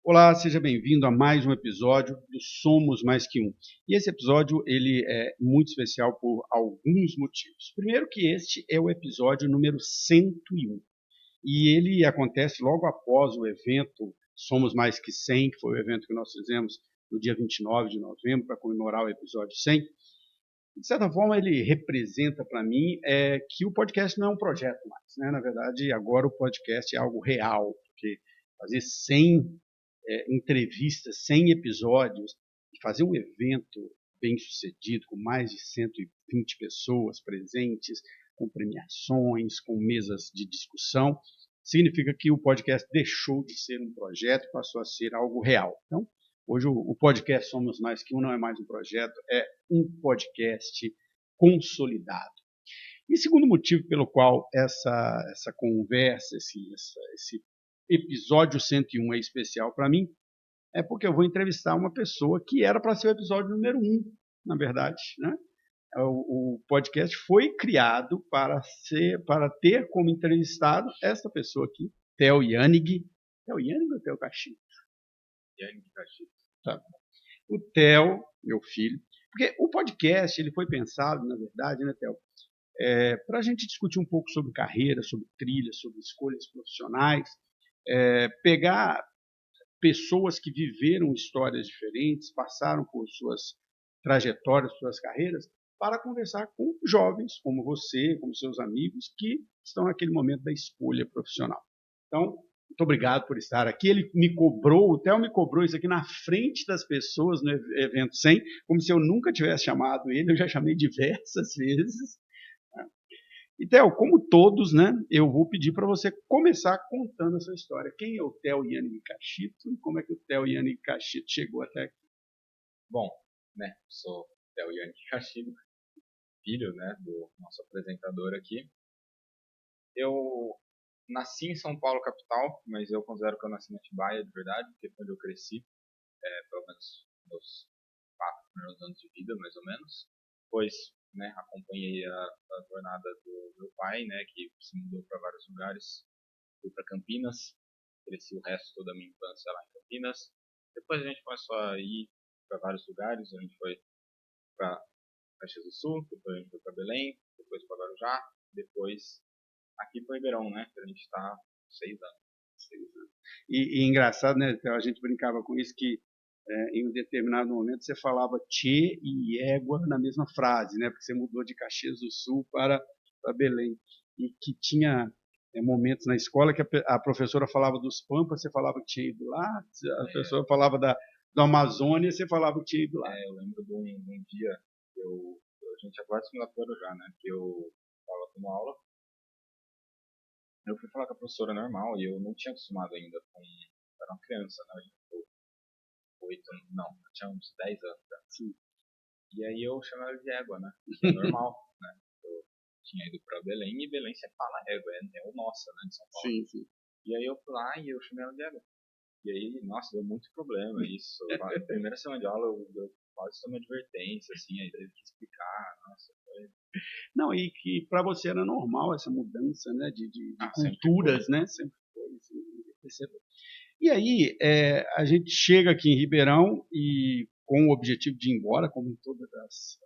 Olá, seja bem-vindo a mais um episódio do Somos Mais Que Um. E esse episódio ele é muito especial por alguns motivos. Primeiro que este é o episódio número 101 e ele acontece logo após o evento Somos Mais Que 100, que foi o evento que nós fizemos no dia 29 de novembro para comemorar o episódio 100. De certa forma, ele representa para mim que o podcast não é um projeto mais, né? Na verdade, agora o podcast é algo real, porque fazer 100 entrevistas, 100 episódios, e fazer um evento bem sucedido, com mais de 120 pessoas presentes, com premiações, com mesas de discussão, significa que o podcast deixou de ser um projeto e passou a ser algo real. Então, hoje o podcast Somos Mais Que Um não é mais um projeto, é um podcast consolidado. E segundo motivo pelo qual essa conversa, esse episódio 101 é especial para mim, é porque eu vou entrevistar uma pessoa que era para ser o episódio número 1, na verdade, né? O podcast foi criado para ter como entrevistado esta pessoa aqui, Theo Yanig. Theo Yanig ou Theo Caxi? Yanig Caxi. Tá. O Theo, meu filho, porque o podcast ele foi pensado, na verdade, né, Theo, para a gente discutir um pouco sobre carreira, sobre trilha, sobre escolhas profissionais, pegar pessoas que viveram histórias diferentes, passaram por suas trajetórias, suas carreiras, para conversar com jovens como você, como seus amigos, que estão naquele momento da escolha profissional. Então, muito obrigado por estar aqui. Ele me cobrou, o Theo me cobrou isso aqui na frente das pessoas no evento 100, como se eu nunca tivesse chamado ele, eu já chamei diversas vezes. E, Theo, como todos, né, eu vou pedir para você começar contando a sua história. Quem é o Theo Yanig Cachito e como é que o Theo Yanig Cachito chegou até aqui? Bom, né, sou Theo Yanig Cachito, filho, né, do nosso apresentador aqui. Eu nasci em São Paulo, capital, mas eu considero que eu nasci na Atibaia, de verdade, porque foi onde eu cresci, pelo menos meus 4 primeiros anos de vida, mais ou menos. Depois, né, acompanhei a jornada do meu pai, né, que se mudou para vários lugares. Fui para Campinas, cresci o resto da minha infância lá em Campinas. Depois a gente começou a ir para vários lugares, a gente foi para Caxias do Sul, depois a gente foi para Belém, depois para Guarujá, depois aqui para Ribeirão, né, que a gente está 6 anos. E engraçado, né, Theo, a gente brincava com isso que em um determinado momento você falava tchê e égua na mesma frase, né, porque você mudou de Caxias do Sul para Belém. E que tinha momentos na escola que a professora falava dos Pampas, você falava que tinha ido lá, a pessoa falava da Amazônia, você falava que tinha ido lá. Eu lembro de um dia que a gente agora se mudou para Guarujá, né, que eu estava com aula. Eu fui falar com a professora normal e eu não tinha acostumado ainda com. Era uma criança, né? Tipo, 8, não, eu tinha uns 10 anos já. Sim. E aí eu chamei ela de égua, né? Que é normal, né? Eu tinha ido pra Belém e Belém você fala égua, é o nossa, né? De São Paulo. Sim, sim. E aí eu fui lá e eu chamei ela de égua. E aí, nossa, deu muito problema isso. Na primeira semana de aula eu quase tomei advertência, assim, aí teve que explicar, nossa, foi. Não, e que para você era normal essa mudança, né, de Sempre culturas, foi. né? Sempre foi. Assim, e aí, a gente chega aqui em Ribeirão e com o objetivo de ir embora, como em todos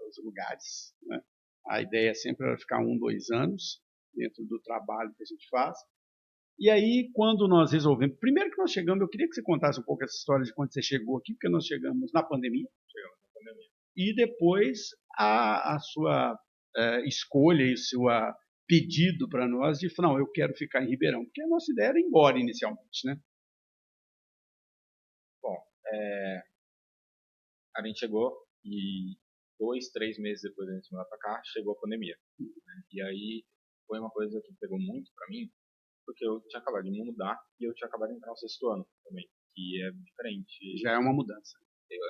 os lugares, né? A ideia sempre era ficar 1, 2 anos dentro do trabalho que a gente faz. E aí, quando nós resolvemos, primeiro que nós chegamos, eu queria que você contasse um pouco essa história de quando você chegou aqui, porque nós chegamos na pandemia. Chegamos na pandemia. E depois a sua escolha e seu pedido para nós de falar, não, eu quero ficar em Ribeirão, porque a nossa ideia era ir embora inicialmente, né? Bom, a gente chegou e 2, 3 meses depois da gente mudar pra cá, chegou a pandemia. Né? E aí foi uma coisa que pegou muito pra mim, porque eu tinha acabado de me mudar e eu tinha acabado de entrar no 6º ano também, que é diferente. Já é uma mudança.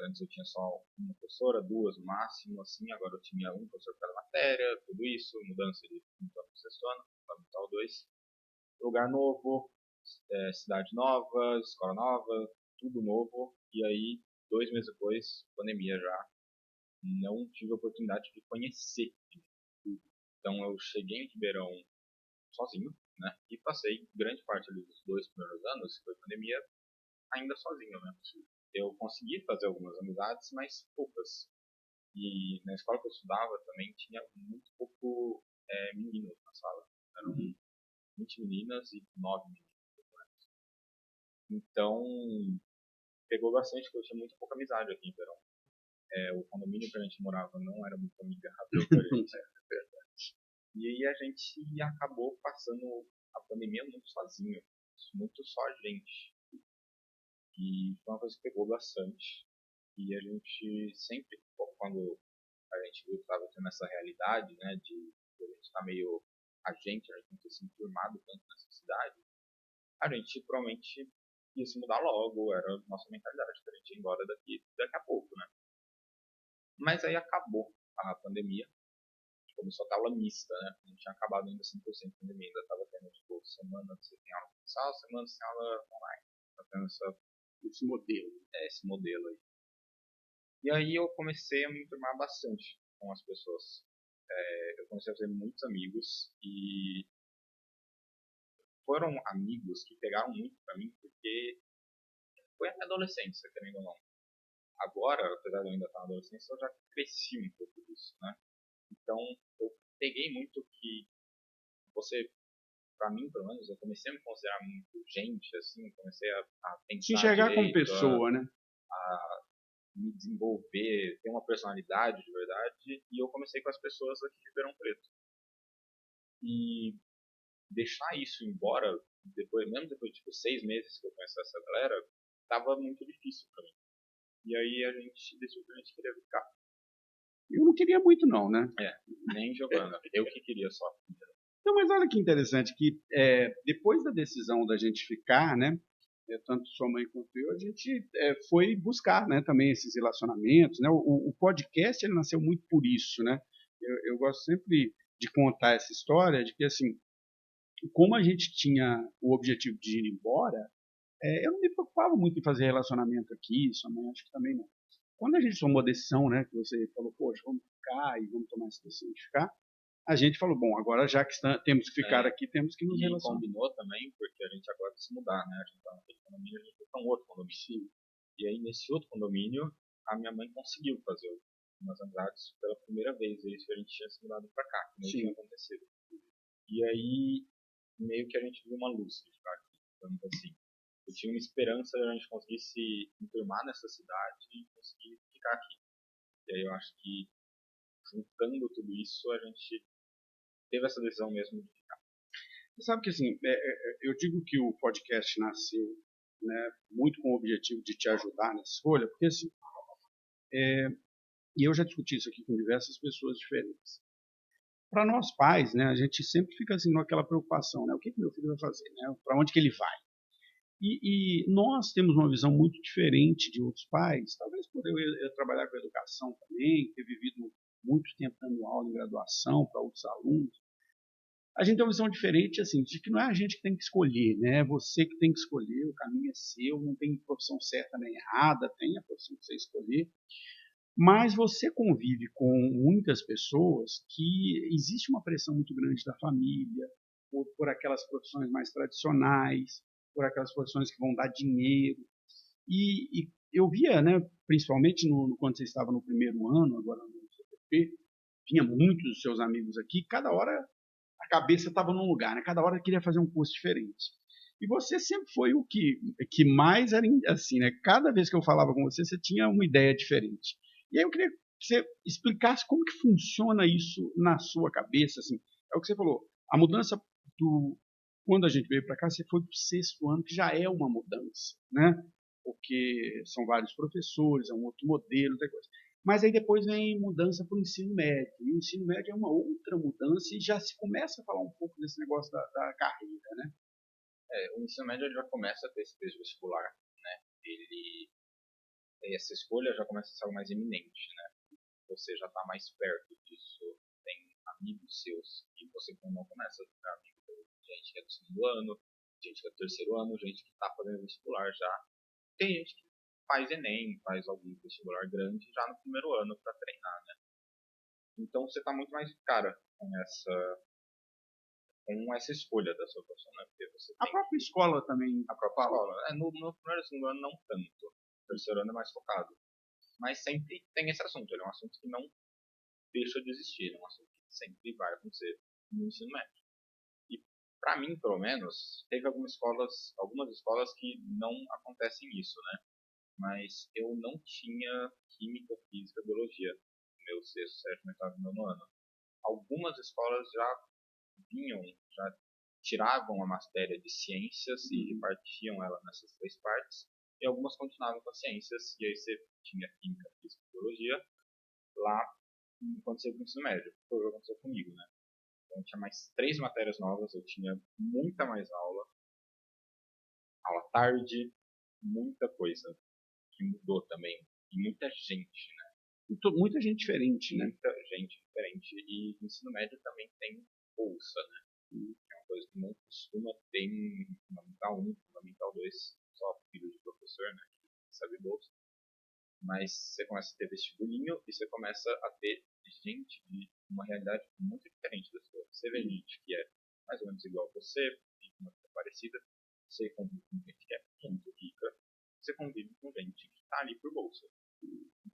Antes eu tinha só uma professora, duas no máximo, assim, agora eu tinha um professor para cada matéria, tudo isso, mudança de 5º ano para 6º ano, fundamental 2. Lugar novo, cidade nova, escola nova, tudo novo, e aí 2 meses depois, pandemia já, não tive a oportunidade de conhecer. Então eu cheguei em Ribeirão sozinho, né? E passei grande parte ali dos 2 primeiros anos, que foi pandemia, ainda sozinho, né? Eu consegui fazer algumas amizades, mas poucas. E na escola que eu estudava também tinha muito pouco meninos na sala. Eram 20 meninas e 9 meninos. Então, pegou bastante, porque eu tinha muito pouca amizade aqui em Verão. O condomínio que a gente morava não era muito amigável pra gente. E aí a gente acabou passando a pandemia muito sozinho. Muito só a gente. E foi uma coisa que pegou bastante. E a gente sempre, quando a gente viu que estava tendo essa realidade, né, de a gente estar meio a gente não ter se enturmado tanto nessa cidade, a gente provavelmente ia se mudar logo, era a nossa mentalidade, que a gente ia embora daqui a pouco, né. Mas aí acabou a pandemia, começou a aula mista, né, não tinha acabado ainda 100% a pandemia, ainda estava tendo, tipo, semana que você tem aula presencial, semana sem aula online, tá tendo esse modelo aí. E aí eu comecei a me enturmar bastante com as pessoas. Eu comecei a fazer muitos amigos e foram amigos que pegaram muito pra mim porque foi a minha adolescência, querendo ou não. Agora, apesar de eu ainda estar na adolescência, eu já cresci um pouco disso, né? Então, eu peguei muito que você, pra mim, pelo menos, eu comecei a me considerar muito gente, assim, comecei a Se pensar enxergar como direito, pessoa, né? a me desenvolver, ter uma personalidade de verdade, e eu comecei com as pessoas aqui de Ribeirão Preto. E deixar isso embora, mesmo depois de tipo, 6 meses que eu conheci essa galera, tava muito difícil pra mim. E aí a gente decidiu que a gente queria ficar. Eu não queria muito não, né? Nem jogando. Eu que queria só. Então, mas olha que interessante que depois da decisão da gente ficar, né? Tanto sua mãe quanto eu, a gente foi buscar, né, também esses relacionamentos, né? O podcast ele nasceu muito por isso, né? Eu gosto sempre de contar essa história de que assim, como a gente tinha o objetivo de ir embora, eu não me preocupava muito em fazer relacionamento aqui, sua mãe acho que também não. Quando a gente tomou a decisão, né, que você falou, poxa, vamos ficar e vamos tomar essa decisão de ficar, a gente falou, bom, agora já que temos que ficar aqui, temos que nos E relacionar. combinou também, porque a gente agora vai se mudar, né? A gente tá naquele condomínio, a gente foi pra um outro condomínio. Sim. E aí nesse outro condomínio, a minha mãe conseguiu fazer umas amizades pela primeira vez, desde que a gente tinha se mudado pra cá, que não Sim. tinha acontecido. E aí, meio que a gente viu uma luz de ficar aqui, digamos assim. Eu tinha uma esperança de a gente conseguir se enturmar nessa cidade e conseguir ficar aqui. E aí eu acho que, juntando tudo isso, a gente teve essa decisão mesmo de ficar. Você sabe que assim, eu digo que o podcast nasceu, né, muito com o objetivo de te ajudar nessa escolha, porque assim, e eu já discuti isso aqui com diversas pessoas diferentes. Para nós pais, né, a gente sempre fica assim naquela preocupação, né, o que meu filho vai fazer, né, para onde que ele vai? E nós temos uma visão muito diferente de outros pais, talvez por eu trabalhar com educação também, ter vivido muito tempo dando aula em graduação para outros alunos. A gente tem uma visão diferente, assim, de que não é a gente que tem que escolher, né? É você que tem que escolher, o caminho é seu, não tem profissão certa nem errada, tem a profissão que você escolher. Mas você convive com muitas pessoas que existe uma pressão muito grande da família, por aquelas profissões mais tradicionais, por aquelas profissões que vão dar dinheiro. E eu via, né, principalmente quando você estava no primeiro ano, agora no CPP, vinha muitos dos seus amigos aqui, cada hora a cabeça estava num lugar, né? Cada hora queria fazer um curso diferente. E você sempre foi o que mais era assim, né? Cada vez que eu falava com você, você tinha uma ideia diferente. E aí eu queria que você explicasse como que funciona isso na sua cabeça, assim. É o que você falou, a mudança do quando a gente veio para cá, você foi para o sexto ano, que já é uma mudança, né? Porque são vários professores, é um outro modelo, outra coisa. Mas aí depois vem mudança para o ensino médio. E o ensino médio é uma outra mudança e já se começa a falar um pouco desse negócio da carreira, né? O ensino médio já começa a ter esse peso vestibular, né? Essa escolha já começa a ser algo mais iminente, né? Você já está mais perto disso, tem amigos seus, e você não começa a ficar amigo de gente que é do segundo ano, gente que é do terceiro ano, gente que está fazendo vestibular já. Tem gente que faz Enem, faz algum vestibular grande já no primeiro ano para treinar, né? Então você está muito mais cara com com essa escolha da sua profissão, né? Porque você A tem própria escola também a própria fala. escola. No primeiro e segundo ano não tanto. No terceiro ano é mais focado. Mas sempre tem esse assunto. Ele é um assunto que não deixa de existir. Ele é um assunto que sempre vai acontecer no ensino médio. E para mim, pelo menos, teve algumas escolas que não acontecem isso, né? Mas eu não tinha química, física, biologia no meu sexto, sétimo, oitavo e nono ano. Algumas escolas já tiravam a matéria de ciências e repartiam ela nessas três partes, e algumas continuavam com as ciências, e aí você tinha química, física e biologia lá enquanto você ia para o ensino médio. Foi o que aconteceu comigo, né? Então eu tinha mais três matérias novas, eu tinha muita mais aula tarde, muita coisa que mudou também, e muita gente, né? Muita gente diferente, né? Muita gente diferente, e no ensino médio também tem bolsa, né? É uma coisa que não costuma ter em Fundamental 1, Fundamental 2, só filho de professor, né? Que recebe bolsa. Mas você começa a ter vestibulinho e você começa a ter gente de uma realidade muito diferente da sua. Você vê gente que é mais ou menos igual a você, de uma coisa parecida. Você convive com gente que é muito rica. Você convive com gente que está ali por bolsa.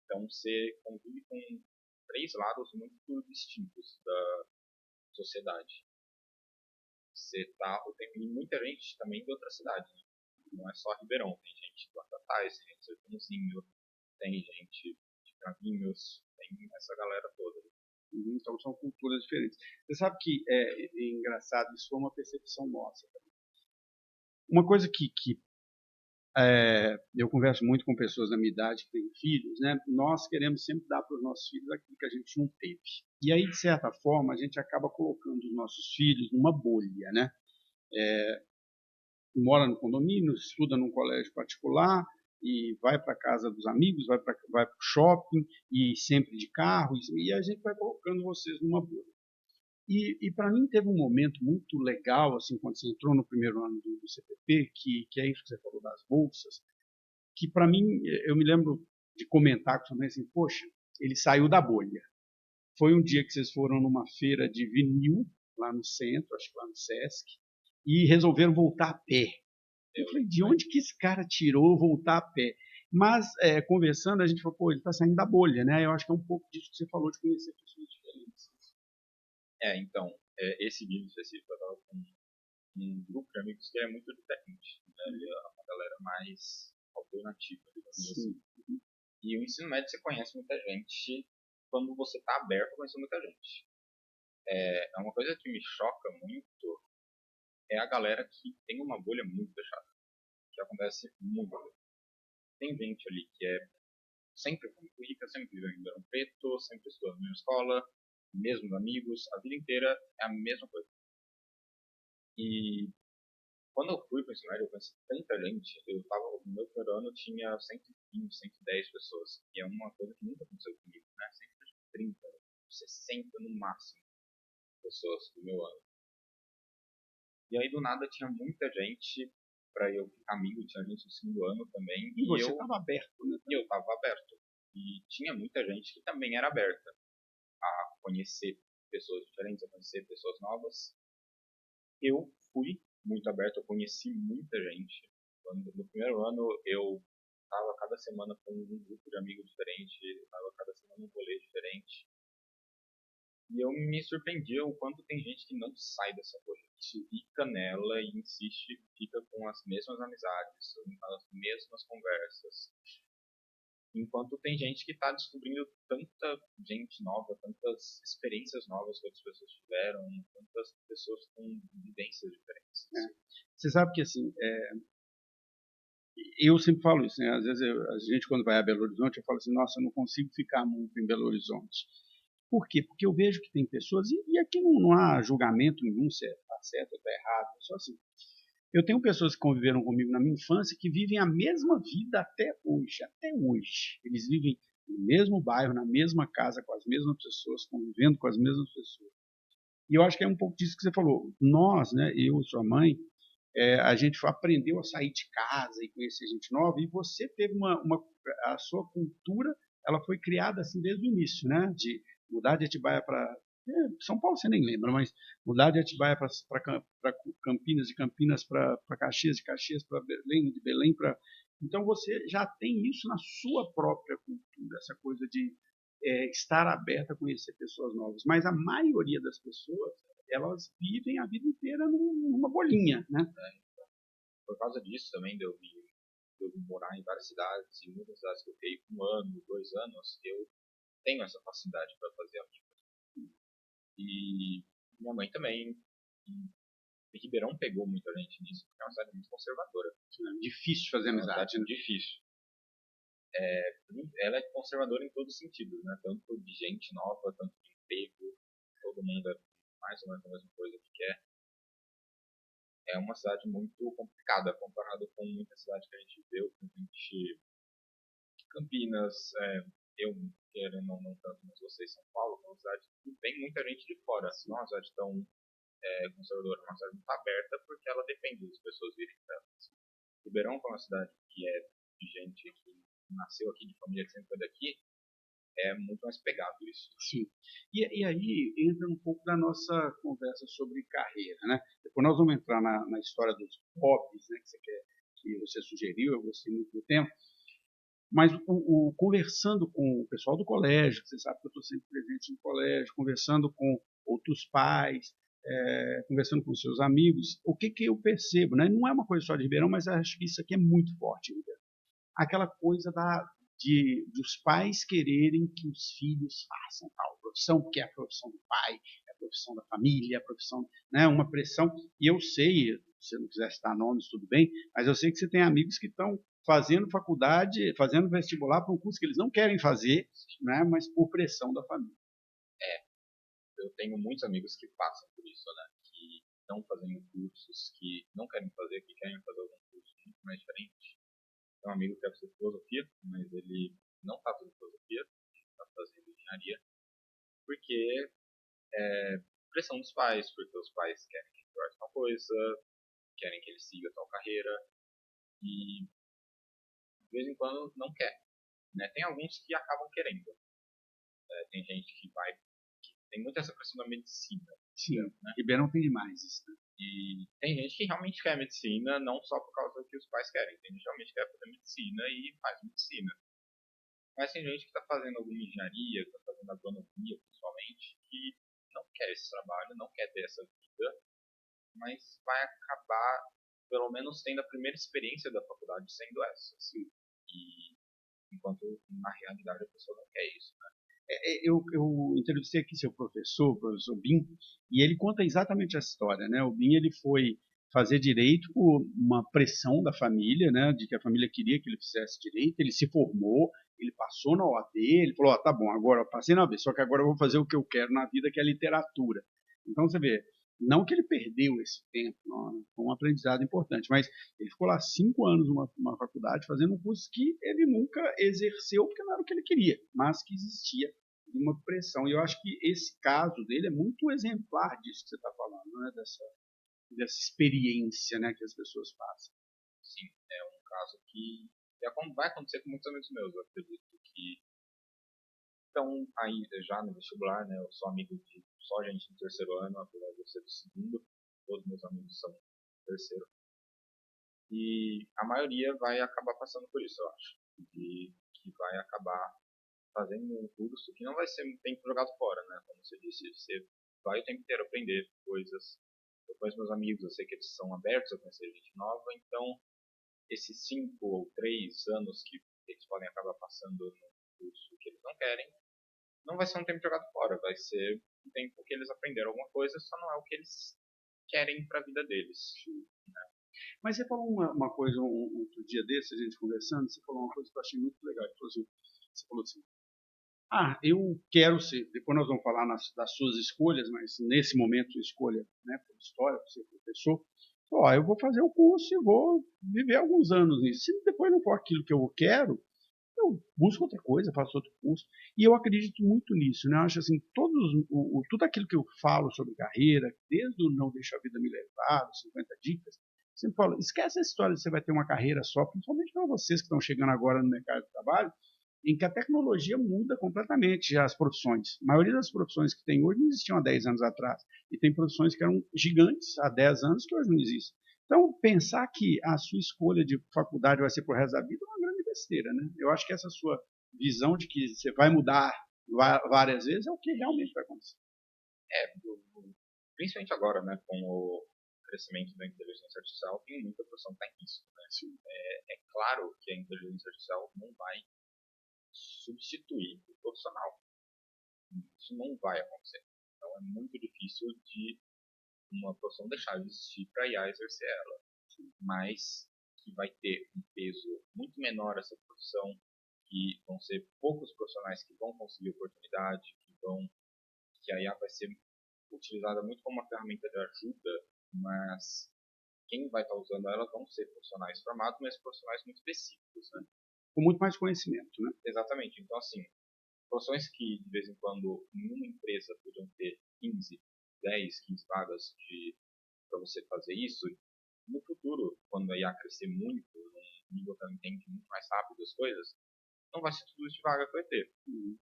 Então você convive com três lados muito distintos da sociedade. Você tá, tem muita gente também de outra cidade, né? Não é só Ribeirão, tem gente de Batatais, tem gente de Sertãozinho, tem gente de Cravinhos, tem essa galera toda. Então são culturas diferentes. Você sabe que é engraçado, isso foi uma percepção nossa. Uma coisa que eu converso muito com pessoas da minha idade que têm filhos, né? Nós queremos sempre dar para os nossos filhos aquilo que a gente não teve. E aí, de certa forma, a gente acaba colocando os nossos filhos numa bolha, né? Mora no condomínio, estuda num colégio particular e vai para casa dos amigos, vai para o shopping e sempre de carro, e a gente vai colocando vocês numa bolha. E para mim teve um momento muito legal, assim, quando você entrou no primeiro ano do CPP, que é isso que você falou das bolsas, que para mim, eu me lembro de comentar com você assim, poxa, ele saiu da bolha. Foi um dia que vocês foram numa feira de vinil, lá no centro, acho que lá no Sesc, e resolveram voltar a pé. Eu falei, de onde que esse cara tirou voltar a pé? Mas, conversando, a gente falou, pô, ele está saindo da bolha, né? Eu acho que é um pouco disso que você falou, de conhecer pessoas diferentes. Então, esse vídeo específico eu tava com um grupo de amigos que é muito diferente, né? Ele é uma galera mais alternativa, digamos assim. E o ensino médio você conhece muita gente quando você está aberto a conhecer muita gente. É uma coisa que me choca muito é a galera que tem uma bolha muito fechada, que acontece muito. Tem gente ali que é sempre muito rica, sempre viveu em Ribeirão Preto, sempre estudou na mesma escola, mesmos amigos, a vida inteira é a mesma coisa. E quando eu fui para o ensino médio, eu conheci tanta gente. No meu primeiro ano tinha 120, 110 pessoas, que é uma coisa que nunca aconteceu comigo, né? Sempre 30, 60 no máximo pessoas do meu ano. E aí do nada tinha muita gente para eu ficar amigo, tinha gente do segundo ano também. E você estava aberto, né? E eu estava aberto. E tinha muita gente que também era aberta a conhecer pessoas diferentes, a conhecer pessoas novas. Eu fui muito aberto, eu conheci muita gente. No primeiro ano eu estava cada semana com um grupo de amigos diferente, estava cada semana um rolê diferente. E eu me surpreendia o quanto tem gente que não sai dessa bolha, que fica nela e insiste, fica com as mesmas amizades, as mesmas conversas. Enquanto tem gente que está descobrindo tanta gente nova, tantas experiências novas que outras pessoas tiveram, tantas pessoas com vivências diferentes. Você sabe que, assim, eu sempre falo isso, né? Às vezes a gente, quando vai a Belo Horizonte, eu falo assim, nossa, eu não consigo ficar muito em Belo Horizonte. Por quê? Porque eu vejo que tem pessoas, e aqui não há julgamento nenhum se está certo ou está errado, é só assim. Eu tenho pessoas que conviveram comigo na minha infância que vivem a mesma vida até hoje. Até hoje. Eles vivem no mesmo bairro, na mesma casa, com as mesmas pessoas, convivendo com as mesmas pessoas. E eu acho que é um pouco disso que você falou. Nós, né, eu, sua mãe, a gente aprendeu a sair de casa e conhecer gente nova, e você teve a sua cultura, ela foi criada assim desde o início, né, de mudar de Atibaia para São Paulo você nem lembra, mas mudar de Atibaia para Campinas, de Campinas para Caxias, de Caxias para Belém, de Belém para... Então você já tem isso na sua própria cultura, essa coisa de estar aberta a conhecer pessoas novas. Mas a maioria das pessoas, elas vivem a vida inteira numa bolinha, né? Por causa disso também, de eu morar em várias cidades, e muitas cidades que eu fiquei 1 ano, 2 anos, eu tenho essa facilidade para fazer amigos. E minha mãe também. E Ribeirão pegou muita gente nisso, porque é uma cidade muito conservadora. É difícil fazer amizade, né? Difícil. Ela é conservadora em todos os sentidos, né? Tanto de gente nova, tanto de emprego, todo mundo é mais ou menos a mesma coisa que quer. É uma cidade muito complicada comparado com muita cidade que a gente viu, que a gente... Campinas, eu querendo ou não tanto, mas vocês São Paulo, é uma cidade que vem muita gente de fora, não é uma cidade tão conservadora, é uma cidade muito aberta porque ela depende das pessoas virem para ela. Ribeirão, que é uma cidade que é de gente que nasceu aqui, de família que sempre foi daqui, é muito mais pegado isso. Sim. E aí entra um pouco da nossa conversa sobre carreira, né? Depois nós vamos entrar na história dos hobbies, né, que você sugeriu, eu gostei muito do tema. Mas conversando com o pessoal do colégio, você sabe que eu estou sempre presente no colégio, conversando com outros pais, conversando com seus amigos, o que eu percebo, né? Não é uma coisa só de Ribeirão, mas acho que isso aqui é muito forte em Ribeirão. Aquela coisa dos pais quererem que os filhos façam tal profissão, porque é a profissão do pai, é a profissão da família, é a profissão, né, uma pressão. E eu sei, se eu não quiser citar nomes, tudo bem, mas eu sei que você tem amigos que estão fazendo faculdade, fazendo vestibular para um curso que eles não querem fazer, né, mas por pressão da família. Eu tenho muitos amigos que passam por isso, né? Que estão fazendo cursos que não querem fazer, que querem fazer algum curso muito mais diferente. Tem um amigo que quer fazer filosofia, mas ele não está fazendo filosofia, ele está fazendo engenharia, porque pressão dos pais, porque os pais querem que ele faça tal coisa, querem que ele siga tal carreira, e de vez em quando não quer. Né? Tem alguns que acabam querendo. Tem gente que vai... Tem muita essa pressão da medicina. Sim, né? Ribeirão tem demais isso. Né? E tem gente que realmente quer medicina, não só por causa do que os pais querem. Tem gente que realmente quer fazer medicina e faz medicina. Mas tem gente que está fazendo alguma engenharia, que está fazendo agronomia, principalmente, que não quer esse trabalho, não quer ter essa vida, mas vai acabar, pelo menos, tendo a primeira experiência da faculdade sendo essa. Assim. E enquanto, na realidade, a pessoa não quer isso. Né? Eu entrevistei aqui seu professor, o professor Bin, e ele conta exatamente essa história, né? O Bin, ele foi fazer direito por uma pressão da família, né? De que a família queria que ele fizesse direito. Ele se formou, ele passou na OAB, ele falou: tá bom, agora eu passei na OAB, só que agora eu vou fazer o que eu quero na vida, que é literatura. Então você vê, não que ele perdeu esse tempo, não, foi um aprendizado importante, mas ele ficou lá 5 anos numa faculdade fazendo um curso que ele nunca exerceu porque não era o que ele queria, mas que existia uma pressão. E eu acho que esse caso dele é muito exemplar disso que você está falando, né? Dessa experiência, né, que as pessoas passam. Sim, é um caso que vai acontecer com muitos amigos meus. Eu acredito que estão aí já no vestibular, né? Eu sou amigo de só gente do terceiro ano, apesar de eu ser do segundo. Todos meus amigos são do terceiro. E a maioria vai acabar passando por isso, eu acho. E que vai acabar fazendo um curso que não vai ser muito tempo jogado fora, né? Como você disse, você vai o tempo inteiro aprender coisas. Eu conheço meus amigos, eu sei que eles são abertos a conhecer gente nova, então esses 5 ou 3 anos que eles podem acabar passando no curso que eles não querem, não vai ser um tempo jogado fora, vai ser um tempo que eles aprenderam alguma coisa, só não é o que eles querem para a vida deles. Né? Mas você falou uma coisa outro dia desse, a gente conversando, você falou uma coisa que eu achei muito legal. Você falou assim, eu quero ser, depois nós vamos falar das suas escolhas, mas nesse momento escolha, né, por história, por ser professor, eu vou fazer o curso e vou viver alguns anos nisso. Se depois não for aquilo que eu quero, eu busco outra coisa, faço outro curso. E eu acredito muito nisso, né? Eu acho assim, tudo aquilo que eu falo sobre carreira, desde o Não Deixa a Vida Me Levar, os 50 dicas, sempre falo, esquece essa história de você vai ter uma carreira só, principalmente para vocês que estão chegando agora no mercado de trabalho, em que a tecnologia muda completamente as profissões. A maioria das profissões que tem hoje não existiam há 10 anos atrás. E tem profissões que eram gigantes há 10 anos que hoje não existem. Então, pensar que a sua escolha de faculdade vai ser pro resto da vida é uma grande besteira, né? Eu acho que essa sua visão de que você vai mudar várias vezes é o que realmente vai acontecer. Principalmente agora, né, com o crescimento da inteligência artificial, tem muita profissão que está em risco. Né? É claro que a inteligência artificial não vai substituir o profissional. Isso não vai acontecer. Então é muito difícil de uma profissão deixar de existir para a IA exercer ela. Mas que vai ter um peso muito menor essa profissão, que vão ser poucos profissionais que vão conseguir oportunidade, que a IA vai ser utilizada muito como uma ferramenta de ajuda, mas quem vai estar usando ela vão ser profissionais formados, mas profissionais muito específicos, né? Com muito mais conhecimento, né? Exatamente. Então, assim, profissões que de vez em quando em uma empresa podiam ter 15, 10, 15 vagas para você fazer isso, no futuro, quando a IA crescer muito, num nível que ela entende muito mais rápido as coisas, não vai ser tudo isso de vaga que vai ter.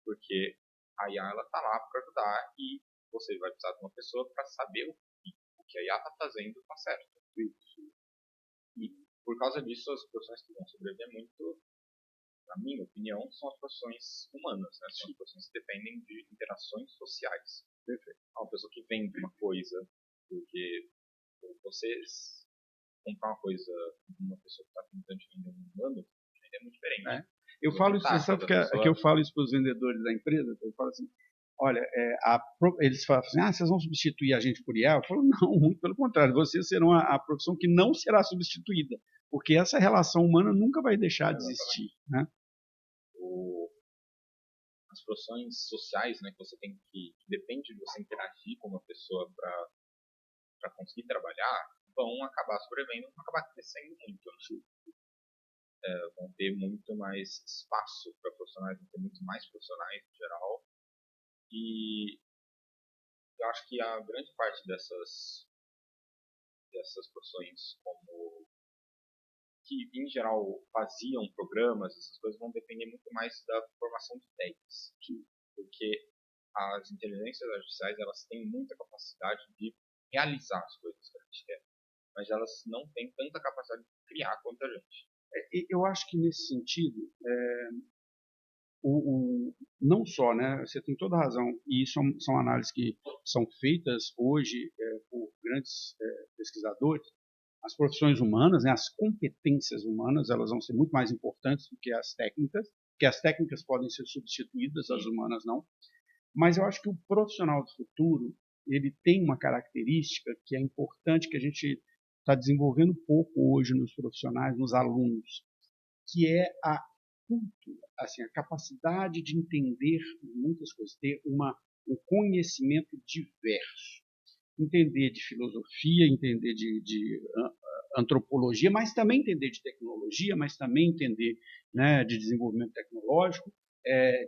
Porque a IA está lá para ajudar e você vai precisar de uma pessoa para saber o que a IA está fazendo está certo. E por causa disso, as profissões que vão sobreviver muito, na minha opinião, são as profissões humanas, né? São as profissões que dependem de interações sociais. Perfeito. Uma pessoa que vende uma coisa, porque vocês comprar uma coisa de uma pessoa que está tentando vender um humano, é muito diferente, né? Eu falo isso, você sabe que eu falo isso para os vendedores da empresa, eu falo assim, olha, eles falam assim, vocês vão substituir a gente por IA? Eu falo, não, muito pelo contrário, vocês serão a profissão que não será substituída, porque essa relação humana nunca vai deixar de existir, né? As profissões sociais, né, que você tem que depende de você interagir com uma pessoa para conseguir trabalhar, vão acabar sobrevivendo, vão acabar crescendo muito. Vão ter muito mais espaço para profissionais, vão ter muito mais profissionais em geral. E eu acho que a grande parte dessas profissões, como que em geral faziam programas, essas coisas vão depender muito mais da formação de ideias, porque as inteligências artificiais elas têm muita capacidade de realizar as coisas que a gente quer, mas elas não têm tanta capacidade de criar quanto a gente. Eu acho que nesse sentido, não só, né, você tem toda a razão, e isso são análises que são feitas hoje por grandes pesquisadores, as profissões humanas, né, as competências humanas, elas vão ser muito mais importantes do que as técnicas, porque as técnicas podem ser substituídas, as humanas não, mas eu acho que o profissional do futuro, ele tem uma característica que é importante, que a gente está desenvolvendo pouco hoje nos profissionais, nos alunos, que é a cultura, assim, a capacidade de entender muitas coisas, ter um conhecimento diverso, entender de filosofia, entender de antropologia, mas também entender de tecnologia, mas também entender, né, de desenvolvimento tecnológico,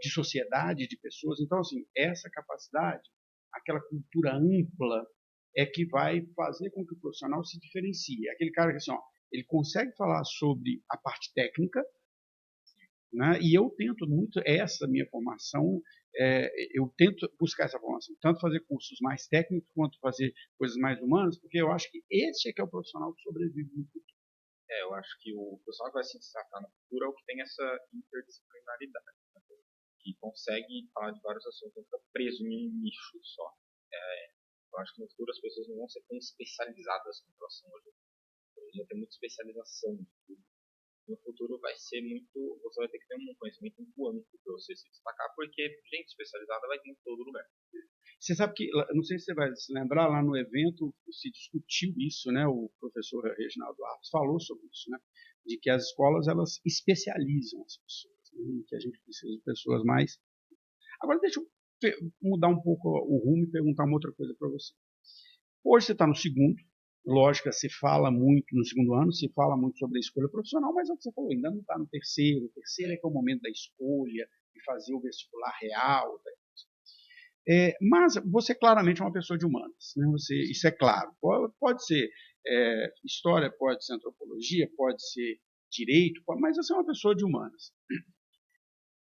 de sociedade, de pessoas. Então, assim, essa capacidade, aquela cultura ampla, é que vai fazer com que o profissional se diferencie. Aquele cara que, assim, ele consegue falar sobre a parte técnica, né? E eu tento muito, essa minha formação, eu tento buscar essa formação, tanto fazer cursos mais técnicos quanto fazer coisas mais humanas, porque eu acho que esse é que é o profissional que sobrevive no futuro. Eu acho que o profissional que vai se destacar no futuro é o que tem essa interdisciplinaridade, né? Que consegue falar de vários assuntos, não fica preso em um nicho só. Eu acho que no futuro as pessoas não vão ser tão especializadas com relação hoje. Vai ter muita especialização de tudo. No futuro vai ser muito, você vai ter que ter um conhecimento muito amplo para você se destacar, porque gente especializada vai ter em todo lugar. Você sabe que, não sei se você vai se lembrar, lá no evento se discutiu isso, né? O professor Reginaldo Alves falou sobre isso, né? De que as escolas elas especializam as pessoas, né? E que a gente precisa de pessoas mais. Agora deixa eu mudar um pouco o rumo e perguntar uma outra coisa para você. Hoje você está no segundo, lógica, se fala muito no segundo ano, se fala muito sobre a escolha profissional, mas é o que você falou, ainda não está no terceiro. O terceiro é que é o momento da escolha, de fazer o vestibular real. Mas você claramente é uma pessoa de humanas, né? Isso é claro. Pode ser história, pode ser antropologia, pode ser direito, mas você é uma pessoa de humanas.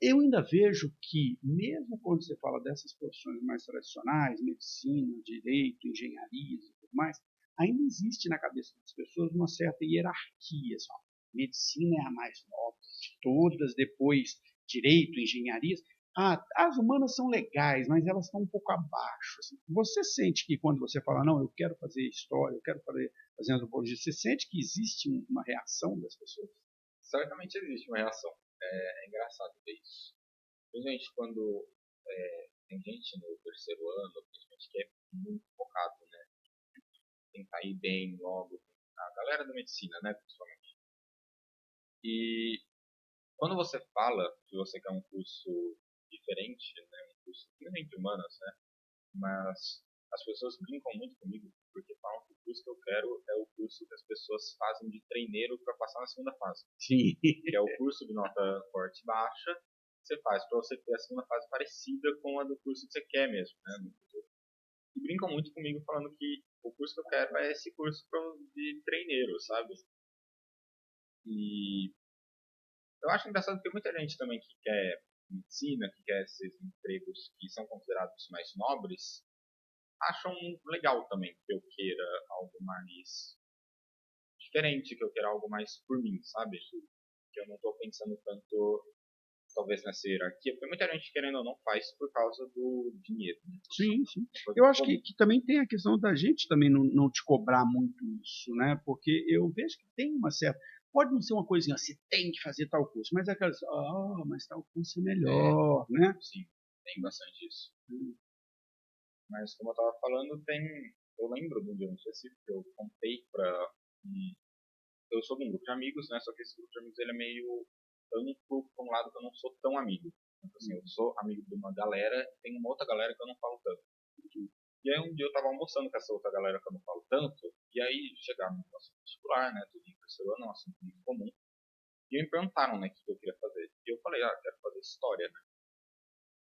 Eu ainda vejo que, mesmo quando você fala dessas profissões mais tradicionais, medicina, direito, engenharias e tudo mais, ainda existe na cabeça das pessoas uma certa hierarquia. Assim, ó, medicina é a mais nobre de todas, depois direito, engenharias. Ah, as humanas são legais, mas elas estão um pouco abaixo. Assim. Você sente que quando você fala, não, eu quero fazer história, eu quero fazer antropologia, você sente que existe uma reação das pessoas? Certamente existe uma reação. É engraçado ver isso. Principalmente quando tem gente no terceiro ano, principalmente que é muito focado, né? Tentar ir bem logo. A galera da medicina, né? Principalmente. E quando você fala que você quer um curso diferente, né? Um curso principalmente de humanas, né? Mas as pessoas brincam muito comigo porque falam que o curso que eu quero é o curso que as pessoas fazem de treineiro para passar na segunda fase. Sim. Que é o curso de nota forte e baixa, você faz para você ter a segunda fase parecida com a do curso que você quer mesmo, né? E brincam muito comigo falando que o curso que eu quero é esse curso de treineiro, sabe? E eu acho engraçado que tem muita gente também que quer medicina, que quer esses empregos que são considerados mais nobres, acham legal também que eu queira algo mais diferente, que eu queira algo mais por mim, sabe? Que eu não estou pensando tanto talvez nessa hierarquia, porque muita gente, querendo ou não, faz por causa do dinheiro. Né? Sim, sim. Uma coisa Eu acho comum. que também tem a questão da gente também não te cobrar muito isso, né? Porque eu vejo que tem uma certa. Pode não ser uma coisinha, você tem que fazer tal curso, mas é aquela, mas tal curso é melhor, né? Sim, tem bastante isso. Mas, como eu estava falando, eu lembro de um dia específico que eu contei para eu sou de um grupo de amigos, né? Só que esse grupo de amigos ele é meio amplo por um lado que eu não sou tão amigo. Então, assim, eu sou amigo de uma galera, tem uma outra galera que eu não falo tanto. E aí um dia eu tava almoçando com essa outra galera que eu não falo tanto, e aí chegaram no assunto particular, né? Tudo em terceiro ano, é um assunto muito comum. E me perguntaram, né, o que eu queria fazer. E eu falei, quero fazer história, né?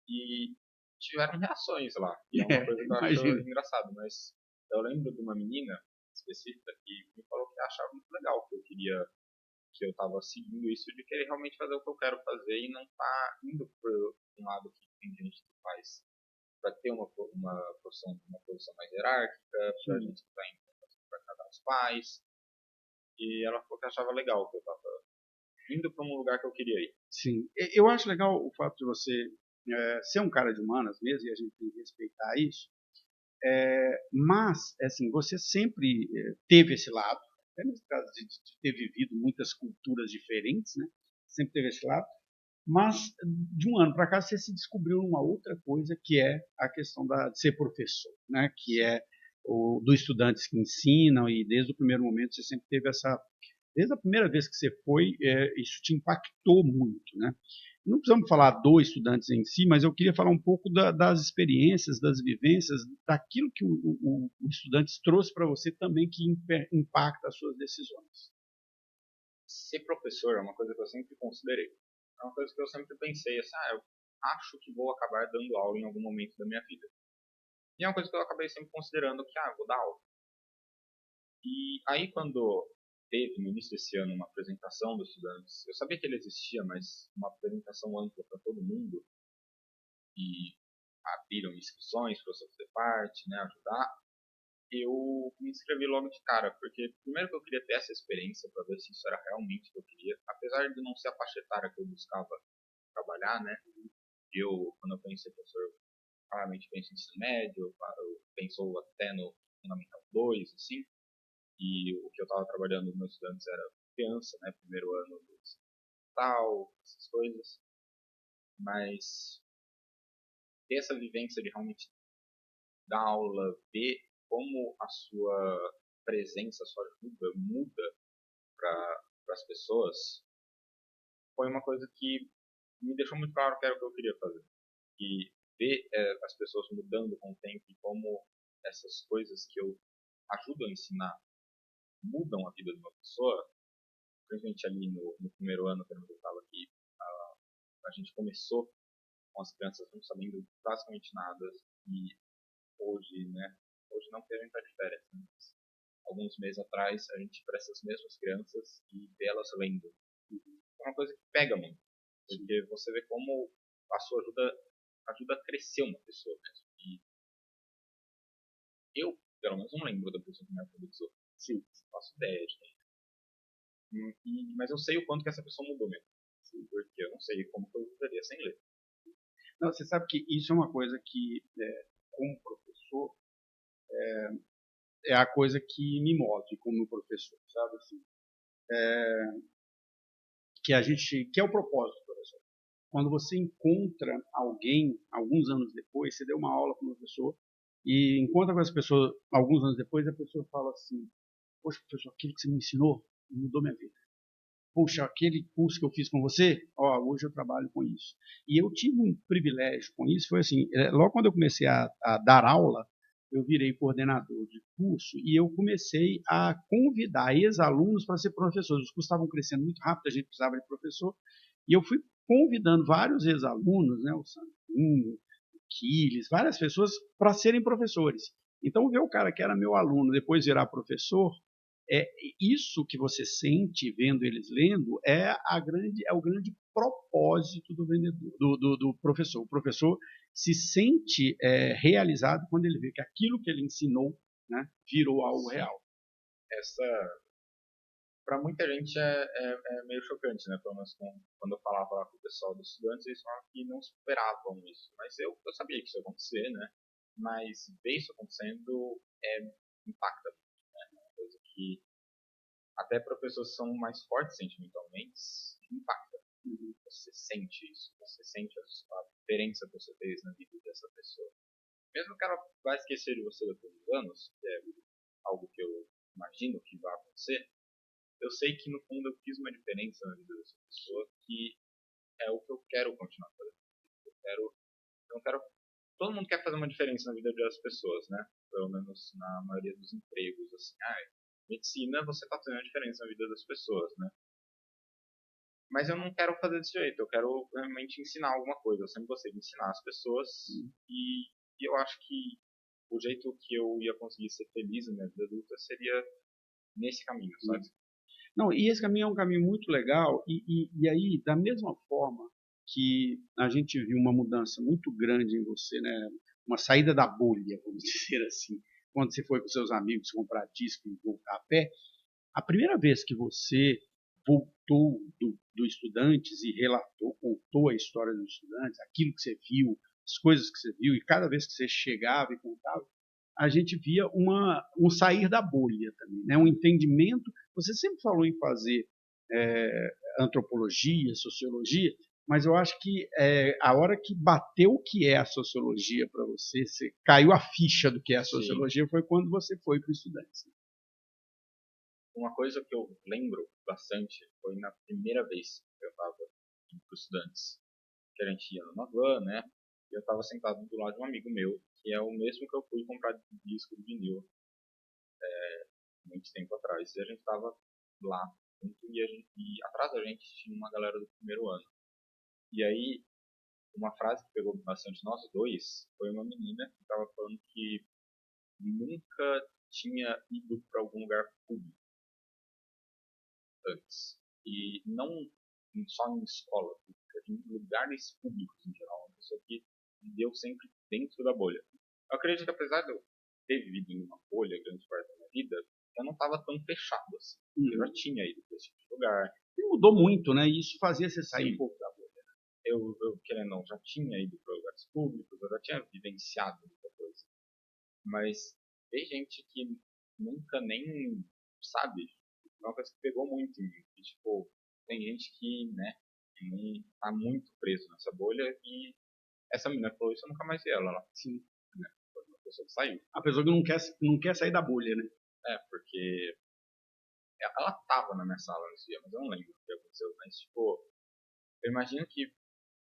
E tiveram reações lá. E é uma coisa que eu acho Imagina. engraçado, mas eu lembro de uma menina específica que me falou que achava muito legal que eu tava seguindo isso de querer realmente fazer o que eu quero fazer e não tá indo por um lado que tem gente que faz para ter uma posição mais hierárquica, para a gente estar em para casar os pais. E ela falou que achava legal que eu tava indo para um lugar que eu queria ir. Sim. Eu acho legal o fato de você ser um cara de humanas mesmo, e a gente tem que respeitar isso. Mas, assim, você sempre teve esse lado, até nesse caso de ter vivido muitas culturas diferentes, né? Sempre teve esse lado. Mas, de um ano para cá, você se descobriu uma outra coisa, que é a questão de ser professor, né? Que é dos estudantes que ensinam, e desde o primeiro momento você sempre teve essa. Desde a primeira vez que você foi, isso te impactou muito, né? Não precisamos falar do estudantes em si, mas eu queria falar um pouco das experiências, das vivências, daquilo que o estudante trouxe para você também que impacta as suas decisões. Ser professor é uma coisa que eu sempre considerei. É uma coisa que eu sempre pensei assim, eu acho que vou acabar dando aula em algum momento da minha vida. E é uma coisa que eu acabei sempre considerando que, vou dar aula. E aí quando teve no início desse ano uma apresentação dos estudantes, eu sabia que ele existia, mas uma apresentação ampla para todo mundo, e abriram inscrições para você fazer parte, né, ajudar, eu me inscrevi logo de cara, porque primeiro que eu queria ter essa experiência para ver se isso era realmente o que eu queria, apesar de não ser a faixa etária que eu buscava trabalhar, né, quando eu penso em professor, eu claramente penso em ensino médio, eu penso até no Fundamental 2, assim, e o que eu estava trabalhando com meus estudantes era criança, né, primeiro ano do tal, essas coisas, mas ter essa vivência de realmente dar aula, ver como a sua presença, a sua ajuda muda para as pessoas, foi uma coisa que me deixou muito claro que era o que eu queria fazer. E ver as pessoas mudando com o tempo e como essas coisas que eu ajudo a ensinar mudam a vida de uma pessoa, principalmente ali no primeiro ano que eu estava aqui, a gente começou com as crianças não sabendo basicamente nada e hoje, né, hoje não porque a gente está de férias, né, mas alguns meses atrás a gente para essas mesmas crianças e vê elas lendo. É uma coisa que pega muito. Porque você vê como a sua ajuda a crescer uma pessoa mesmo. E eu, pelo menos, não lembro da pessoa que me alfabetizou. Sim. Não faço ideia de quem. Mas eu sei o quanto que essa pessoa mudou mesmo. Porque eu não sei como que eu viveria sem ler. Não, você sabe que isso é uma coisa que, como professor, é a coisa que me move como professor, sabe? Assim, que é o propósito, professor. Quando você encontra alguém, alguns anos depois, você deu uma aula para o professor, e encontra com essa pessoa, alguns anos depois, a pessoa fala assim, poxa, professor, aquilo que você me ensinou mudou minha vida. Poxa, aquele curso que eu fiz com você, hoje eu trabalho com isso. E eu tive um privilégio com isso, foi assim, logo quando eu comecei a dar aula, eu virei coordenador de curso e eu comecei a convidar ex-alunos para ser professores. Os cursos estavam crescendo muito rápido, a gente precisava de professor, e eu fui convidando vários ex-alunos, né, o Sandrinho, o Quiles, várias pessoas para serem professores. Então, ver o cara que era meu aluno depois virar professor, é isso que você sente vendo eles lendo é o grande propósito do vendedor, do professor. O professor se sente realizado quando ele vê que aquilo que ele ensinou, né, virou algo real. Para muita gente é meio chocante, né? Pelo menos quando eu falava lá com o pessoal dos estudantes, eles falavam que não esperavam isso. Mas eu sabia que isso ia acontecer, né? Mas ver isso acontecendo impacta, né? É uma coisa que até para pessoas que são mais fortes sentimentalmente, impacta. Você sente isso, você sente a diferença que você fez na vida dessa pessoa. Mesmo que ela vai esquecer de você depois dos anos, que é algo que eu imagino que vai acontecer, eu sei que no fundo eu fiz uma diferença na vida dessa pessoa que é o que eu quero continuar fazendo. Eu não quero. Todo mundo quer fazer uma diferença na vida das pessoas, né? Pelo menos na maioria dos empregos, assim. Medicina, você está fazendo a diferença na vida das pessoas, né? Mas eu não quero fazer desse jeito. Eu quero realmente ensinar alguma coisa. Eu sempre gostei de ensinar as pessoas e eu acho que o jeito que eu ia conseguir ser feliz na minha vida adulta seria nesse caminho, sabe? Não, e esse caminho é um caminho muito legal, e aí, da mesma forma que a gente viu uma mudança muito grande em você, né? Uma saída da bolha, vamos dizer assim, quando você foi com seus amigos comprar disco e voltar a pé, a primeira vez que você voltou do Estudantes e relatou, contou a história dos Estudantes, aquilo que você viu, as coisas que você viu, e cada vez que você chegava e contava, a gente via um sair da bolha também, né? Um entendimento. Você sempre falou em fazer antropologia, sociologia, mas eu acho que a hora que bateu o que é a sociologia para você, caiu a ficha do que é a sociologia, Sim. Foi quando você foi para o Estudantes. Uma coisa que eu lembro bastante foi na primeira vez que eu estava indo para os Estudantes, que a gente ia numa van, né? E eu estava sentado do lado de um amigo meu, que é o mesmo que eu fui comprar disco de vinil muito tempo atrás. E a gente estava lá e atrás da gente tinha uma galera do primeiro ano. E aí, uma frase que pegou bastante nós dois foi uma menina que estava falando que nunca tinha ido para algum lugar público antes. E não só em escola pública, em lugares públicos em geral. Uma pessoa que viveu sempre dentro da bolha. Eu acredito que apesar de eu ter vivido em uma bolha grande parte da minha vida, eu não estava tão fechado assim. Eu já tinha ido para esse tipo de lugar. E mudou muito, né? E isso fazia você sair um pouco da bolha. Eu, querendo ou não, já tinha ido para lugares públicos, eu já tinha vivenciado muita coisa. Mas tem gente que nunca nem sabe. É uma coisa que pegou muito em mim. E, tipo, tem gente que, né, não tá muito preso nessa bolha e essa menina que falou isso, eu nunca mais vi ela lá. Sim. Né? Foi uma pessoa que saiu. A pessoa que não quer sair da bolha, né? Porque ela tava na minha sala nesse dia, mas eu não lembro o que aconteceu. Mas, tipo, eu imagino que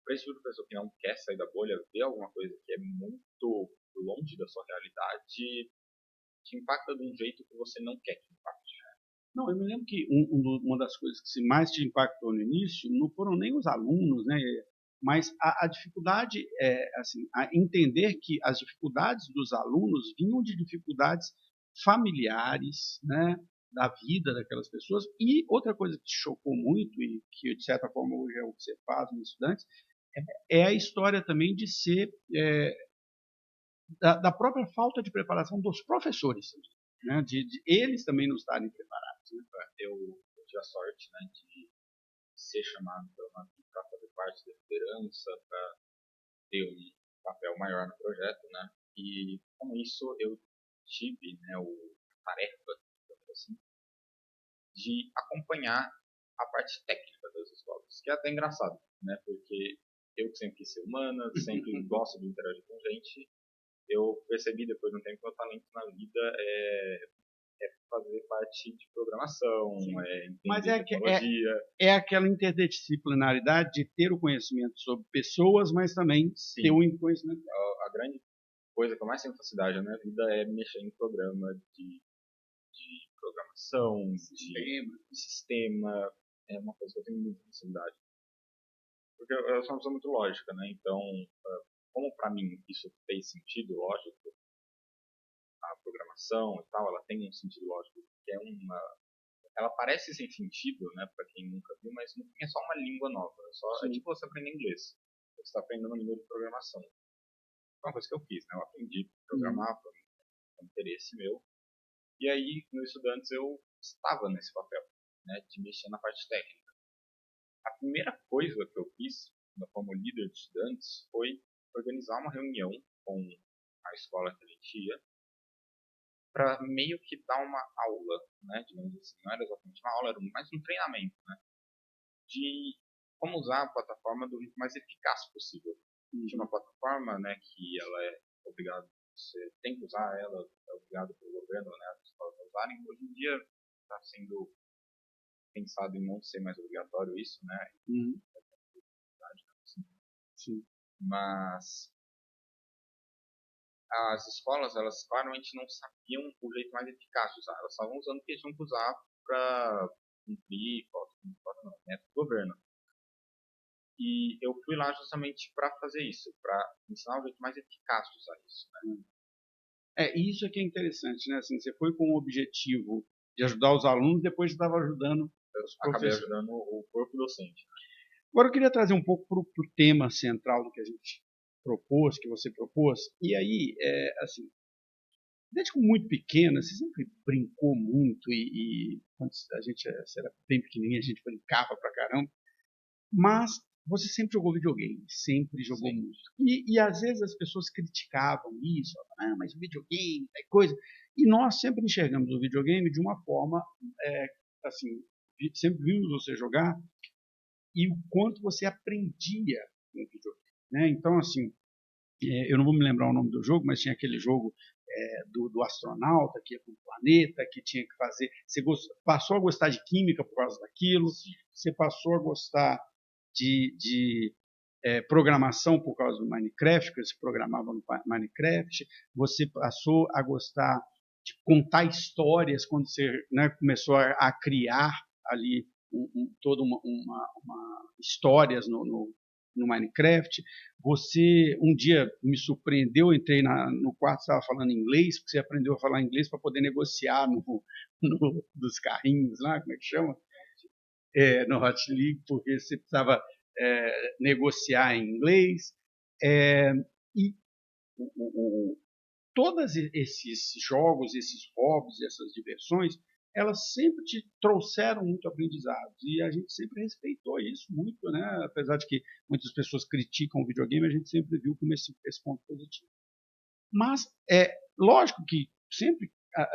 para esse tipo de pessoa que não quer sair da bolha, ver alguma coisa que é muito longe da sua realidade, te impacta de um jeito que você não quer que impacte. Não, eu me lembro que uma das coisas que mais te impactou no início não foram nem os alunos, né? Mas a dificuldade, assim, a entender que as dificuldades dos alunos vinham de dificuldades familiares, né? da vida daquelas pessoas. E outra coisa que te chocou muito, e que de certa forma hoje é o que você faz nos estudantes, é a história também de ser, da própria falta de preparação dos professores, né? De eles também não estarem preparados. Né? Eu tive a sorte, né, de ser chamado para fazer parte da liderança, para ter um papel maior no projeto, né? E com isso eu tive, né, a tarefa, digamos assim, de acompanhar a parte técnica das escolas, que é até engraçado, né? Porque eu que sempre quis ser humana, sempre gosto de interagir com gente, eu percebi depois de um tempo que meu talento na vida é fazer parte de programação, Mas entender tecnologia. é aquela interdisciplinaridade de ter o conhecimento sobre pessoas, mas também ter Sim, o conhecimento. a grande coisa que eu mais tenho facilidade na minha vida é mexer em programa de programação, de sistema. É uma coisa que eu tenho muita facilidade. Porque eu sou uma pessoa muito lógica, né? Então, como para mim isso fez sentido lógico, a programação e tal, ela tem um sentido lógico, que é ela parece sem sentido, né, para quem nunca viu, mas no fim é só uma língua nova. É tipo você aprender inglês. Você está aprendendo uma língua de programação. Foi uma coisa que eu fiz, né? Eu aprendi a programar, foi um interesse meu. E aí, nos estudantes, eu estava nesse papel, né, de mexer na parte técnica. A primeira coisa que eu fiz, como líder de estudantes, foi organizar uma reunião com a escola que a gente ia, para meio que dar uma aula, né, digamos assim. Não era exatamente uma aula, era mais um treinamento, né, de como usar a plataforma do jeito mais eficaz possível. Tinha uma plataforma, né, que ela é obrigado, você tem que usar ela, é obrigado pelo governo, né, as escolas a usarem. Hoje em dia está sendo pensado em não ser mais obrigatório isso, né? Sim. Mas as escolas, elas claramente não sabiam o jeito mais eficaz de usar. Elas estavam usando o que eles tinham que usar para cumprir, não, né, do governo. E eu fui lá justamente para fazer isso, para ensinar o jeito mais eficaz de usar isso. Né? Isso é que é interessante, né? Assim, você foi com o objetivo de ajudar os alunos, depois você estava ajudando os Acabei professores. ajudando o corpo docente. Agora eu queria trazer um pouco para o tema central do que a gente propôs, que você propôs. E aí, assim, desde muito pequena, você sempre brincou muito e quando a gente era bem pequenininha, a gente brincava pra caramba. Mas você sempre jogou videogame, sempre jogou Sim. muito. E às vezes as pessoas criticavam isso, falavam, mas o videogame é coisa. E nós sempre enxergamos o videogame de uma forma, assim, sempre vimos você jogar e o quanto você aprendia com o videogame. Né? Então, assim, eu não vou me lembrar o nome do jogo, mas tinha aquele jogo do astronauta que ia para o planeta, que tinha que fazer. Você passou a gostar de química por causa daquilo, você passou a gostar de programação por causa do Minecraft, que você programava no Minecraft, você passou a gostar de contar histórias quando você, né, começou a criar ali toda uma histórias no Minecraft. Você um dia me surpreendeu, entrei no quarto, estava falando inglês, porque você aprendeu a falar inglês para poder negociar dos carrinhos lá, como é que chama? No Hot League, porque você precisava negociar em inglês. E todos esses jogos, esses hobbies, essas diversões, elas sempre te trouxeram muito aprendizado. E a gente sempre respeitou isso muito, né? Apesar de que muitas pessoas criticam o videogame, a gente sempre viu como esse ponto positivo. Mas lógico que sempre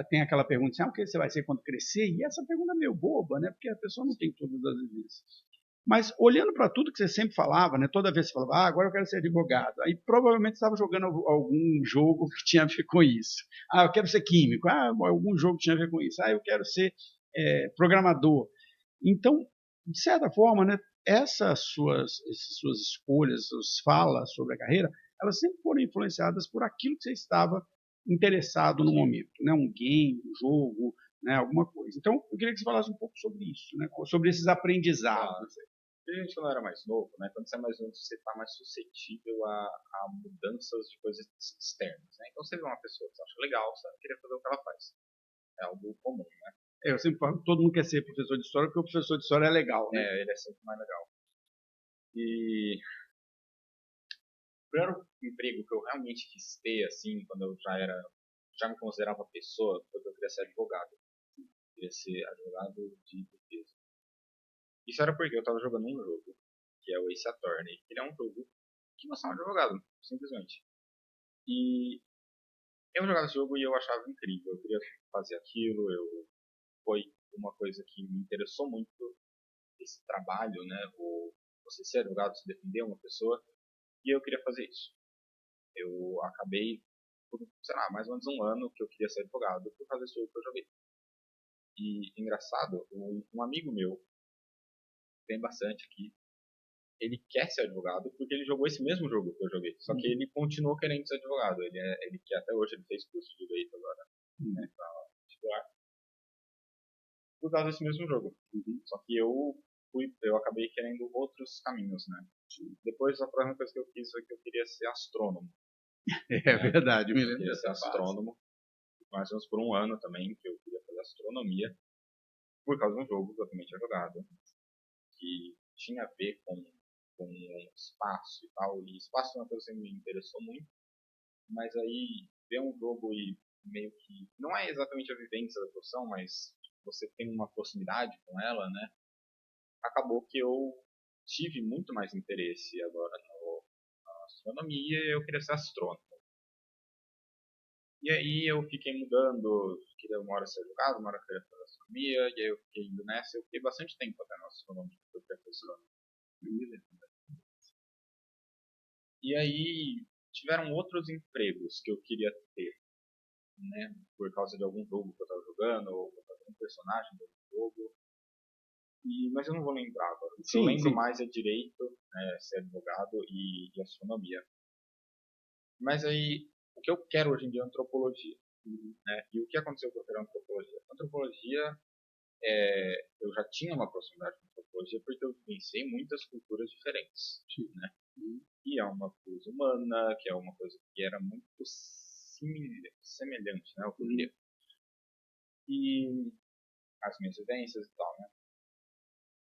tem aquela pergunta assim, o que você vai ser quando crescer? E essa pergunta é meio boba, né? Porque a pessoa não tem todas as vivências. Mas olhando para tudo que você sempre falava, né? Toda vez que você falava, agora eu quero ser advogado. Aí provavelmente estava jogando algum jogo que tinha a ver com isso. Eu quero ser químico. Algum jogo que tinha a ver com isso. Eu quero ser programador. Então, de certa forma, né? Essas suas escolhas, suas falas sobre a carreira, elas sempre foram influenciadas por aquilo que você estava interessado no momento, né? Um game, um jogo, né? Alguma coisa. Então, eu queria que você falasse um pouco sobre isso, né? Sobre esses aprendizados. A gente quando era mais novo, né? Quando você é mais novo, você está mais suscetível a mudanças de coisas externas, né? Então você vê uma pessoa que você acha legal, você vai querer fazer o que ela faz. É algo comum, né? Eu sempre falo que todo mundo quer ser professor de história porque o professor de história é legal, né? Ele é sempre mais legal. E o primeiro emprego que eu realmente quis ter, assim, quando eu já me considerava pessoa, foi que eu queria ser advogado. Eu queria ser advogado de defesa. Isso era porque eu estava jogando um jogo, que é o Ace Attorney. Ele é um jogo que você é um advogado, simplesmente. E eu jogava esse jogo e eu achava incrível. Eu queria fazer aquilo. Foi uma coisa que me interessou muito, esse trabalho, né? Você ser advogado, se defender uma pessoa. E eu queria fazer isso. Eu acabei, por, sei lá, mais ou menos um ano que eu queria ser advogado por causa desse jogo que eu joguei. E, engraçado, um amigo meu, tem bastante aqui, ele quer ser advogado porque ele jogou esse mesmo jogo que eu joguei. Só que ele continuou querendo ser advogado. Ele quer até hoje, ele fez curso de direito agora, né, pra titular, por causa desse mesmo jogo. Só que eu acabei querendo outros caminhos, né. Depois, a próxima coisa que eu fiz foi que eu queria ser astrônomo. É Né? verdade, me Eu lembro queria ser dessa fase. astrônomo, mais ou menos por um ano também, que eu queria fazer astronomia, por causa de um jogo que eu também tinha jogado, que tinha a ver com espaço e tal, e espaço é uma coisa que me interessou muito, mas aí ver um jogo e meio que, não é exatamente a vivência da profissão, mas você tem uma proximidade com ela, né, acabou que eu tive muito mais interesse agora na astronomia e eu queria ser astrônomo. E aí eu fiquei mudando, queria uma hora ser advogado, uma hora queria fazer astronomia, e aí eu fiquei indo nessa, eu fiquei bastante tempo até na astronomia, eu queria fazer astronomia. E aí tiveram outros empregos que eu queria ter, né, por causa de algum jogo que eu estava jogando, ou por causa de um personagem do jogo, mas eu não vou lembrar agora. O que eu lembro mais é direito, né, ser advogado e astronomia. Mas aí, o que eu quero hoje em dia é antropologia. Né? E o que aconteceu com a antropologia? Antropologia, eu já tinha uma proximidade com antropologia porque eu vivenciei muitas culturas diferentes. Né? E é uma coisa humana, que é uma coisa que era muito semelhante, né, ao que eu queria. E as minhas vivências e tal, né?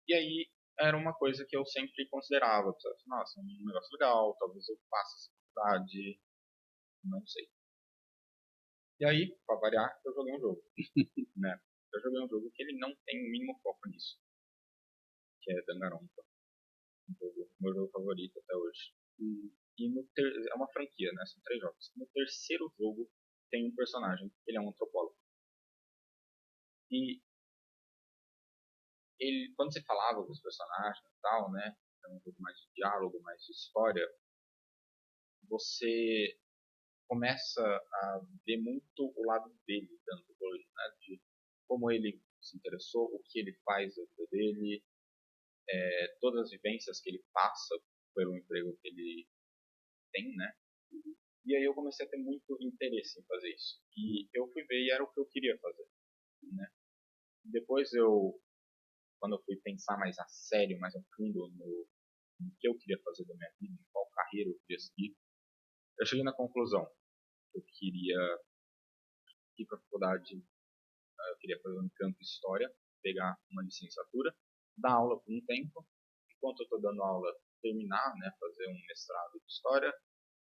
E aí era uma coisa que eu sempre considerava, nossa, um negócio legal, talvez eu faça essa faculdade, não sei. E aí, pra variar, eu joguei um jogo, né? Eu joguei um jogo que ele não tem o mínimo foco nisso, que é Danganronpa, meu jogo favorito até hoje. E é uma franquia, né? São 3 jogos. No terceiro jogo tem um personagem, ele é um antropólogo. E ele, quando você falava com os personagens e tal, né? É um jogo mais de diálogo, mais de história. Você começa a ver muito o lado dele da antropologia, né? De como ele se interessou, o que ele faz da vida dele, todas as vivências que ele passa pelo emprego que ele tem, né? E aí eu comecei a ter muito interesse em fazer isso. E eu fui ver e era o que eu queria fazer, né? Depois quando eu fui pensar mais a sério, mais a fundo no que eu queria fazer da minha vida, em qual carreira eu queria seguir, eu cheguei na conclusão que eu queria ir para a faculdade, eu queria fazer um campo de história, pegar uma licenciatura, dar aula por um tempo, enquanto eu estou dando aula, terminar, né, fazer um mestrado de história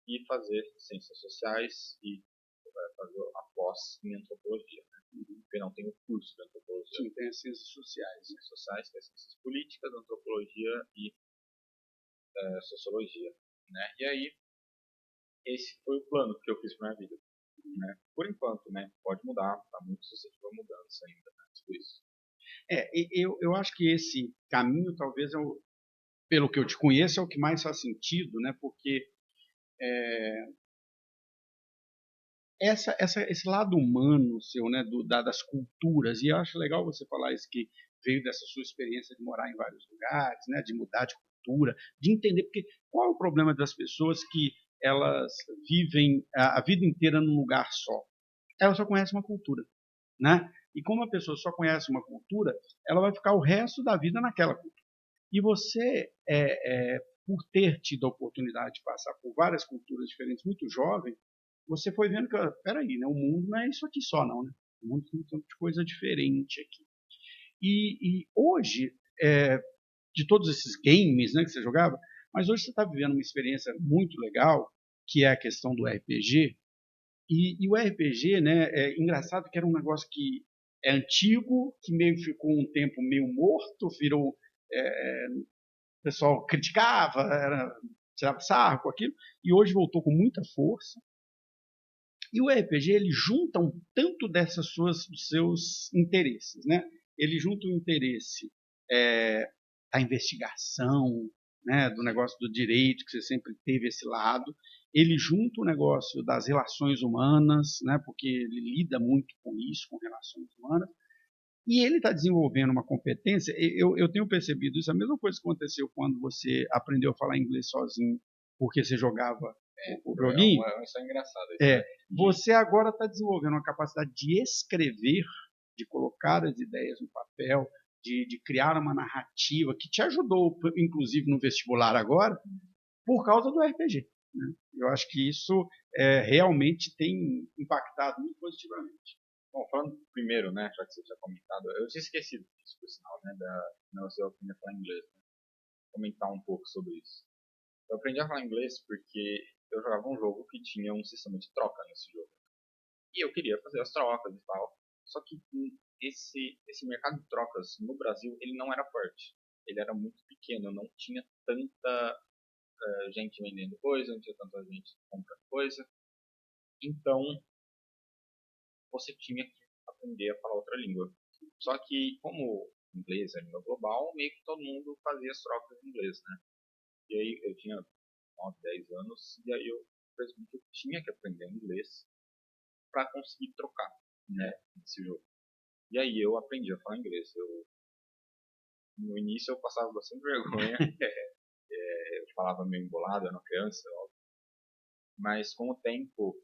e fazer ciências sociais e fazer a pós em antropologia, né? Porque não tem o curso de antropologia. Sim, tem as ciências sociais. Ciências sociais, que é ciências políticas, antropologia e sociologia, né? E aí, esse foi o plano que eu fiz para minha vida, né? Por enquanto, né? Pode mudar, tá muito suscetível a mudança ainda, né? Tudo isso. Eu acho que esse caminho talvez pelo que eu te conheço, é o que mais faz sentido, né? Porque esse lado humano seu, né, das culturas, e eu acho legal você falar isso, que veio dessa sua experiência de morar em vários lugares, né, de mudar de cultura, de entender, porque qual é o problema das pessoas que elas vivem a vida inteira num lugar só? Ela só conhece uma cultura, né? E como a pessoa só conhece uma cultura, ela vai ficar o resto da vida naquela cultura. E você, por ter tido a oportunidade de passar por várias culturas diferentes muito jovem, você foi vendo que, peraí, né, o mundo não é isso aqui só não, né? O mundo tem um tanto de coisa diferente aqui. E hoje, de todos esses games, né, que você jogava, mas hoje você está vivendo uma experiência muito legal, que é a questão do RPG. E o RPG, né, é engraçado que era um negócio que é antigo, que meio ficou um tempo meio morto, virou. O pessoal criticava, tirava sarro com aquilo, e hoje voltou com muita força. E o RPG ele junta um tanto dos seus interesses, né? Ele junta o interesse da investigação, né, do negócio do direito, que você sempre teve esse lado. Ele junta o negócio das relações humanas, né, porque ele lida muito com isso, com relações humanas. E ele está desenvolvendo uma competência. Eu tenho percebido isso, a mesma coisa que aconteceu quando você aprendeu a falar inglês sozinho, porque você jogava o joguinho. Isso é engraçado. Você agora está desenvolvendo uma capacidade de escrever, de colocar as ideias no papel, de criar uma narrativa que te ajudou, inclusive no vestibular agora, por causa do RPG. Né? Eu acho que isso realmente tem impactado muito positivamente. Bom, falando primeiro, né, já que você tinha comentado, eu tinha esquecido disso, por sinal, né, da você aprender a falar inglês. Né? Comentar um pouco sobre isso. Eu aprendi a falar inglês porque eu jogava um jogo que tinha um sistema de troca nesse jogo. E eu queria fazer as trocas e tal. Só que esse mercado de trocas no Brasil, ele não era forte. Ele era muito pequeno, não tinha tanta gente vendendo coisa, não tinha tanta gente comprando coisa. Então, você tinha que aprender a falar outra língua. Só que, como inglês é língua global, meio que todo mundo fazia as trocas em inglês, né? E aí eu tinha 9, 10 anos, e aí eu percebi que eu tinha que aprender inglês para conseguir trocar, né, nesse jogo. E aí eu aprendi a falar inglês. No início eu passava bastante vergonha, eu falava meio embolado, eu era uma criança, óbvio. Mas com o tempo,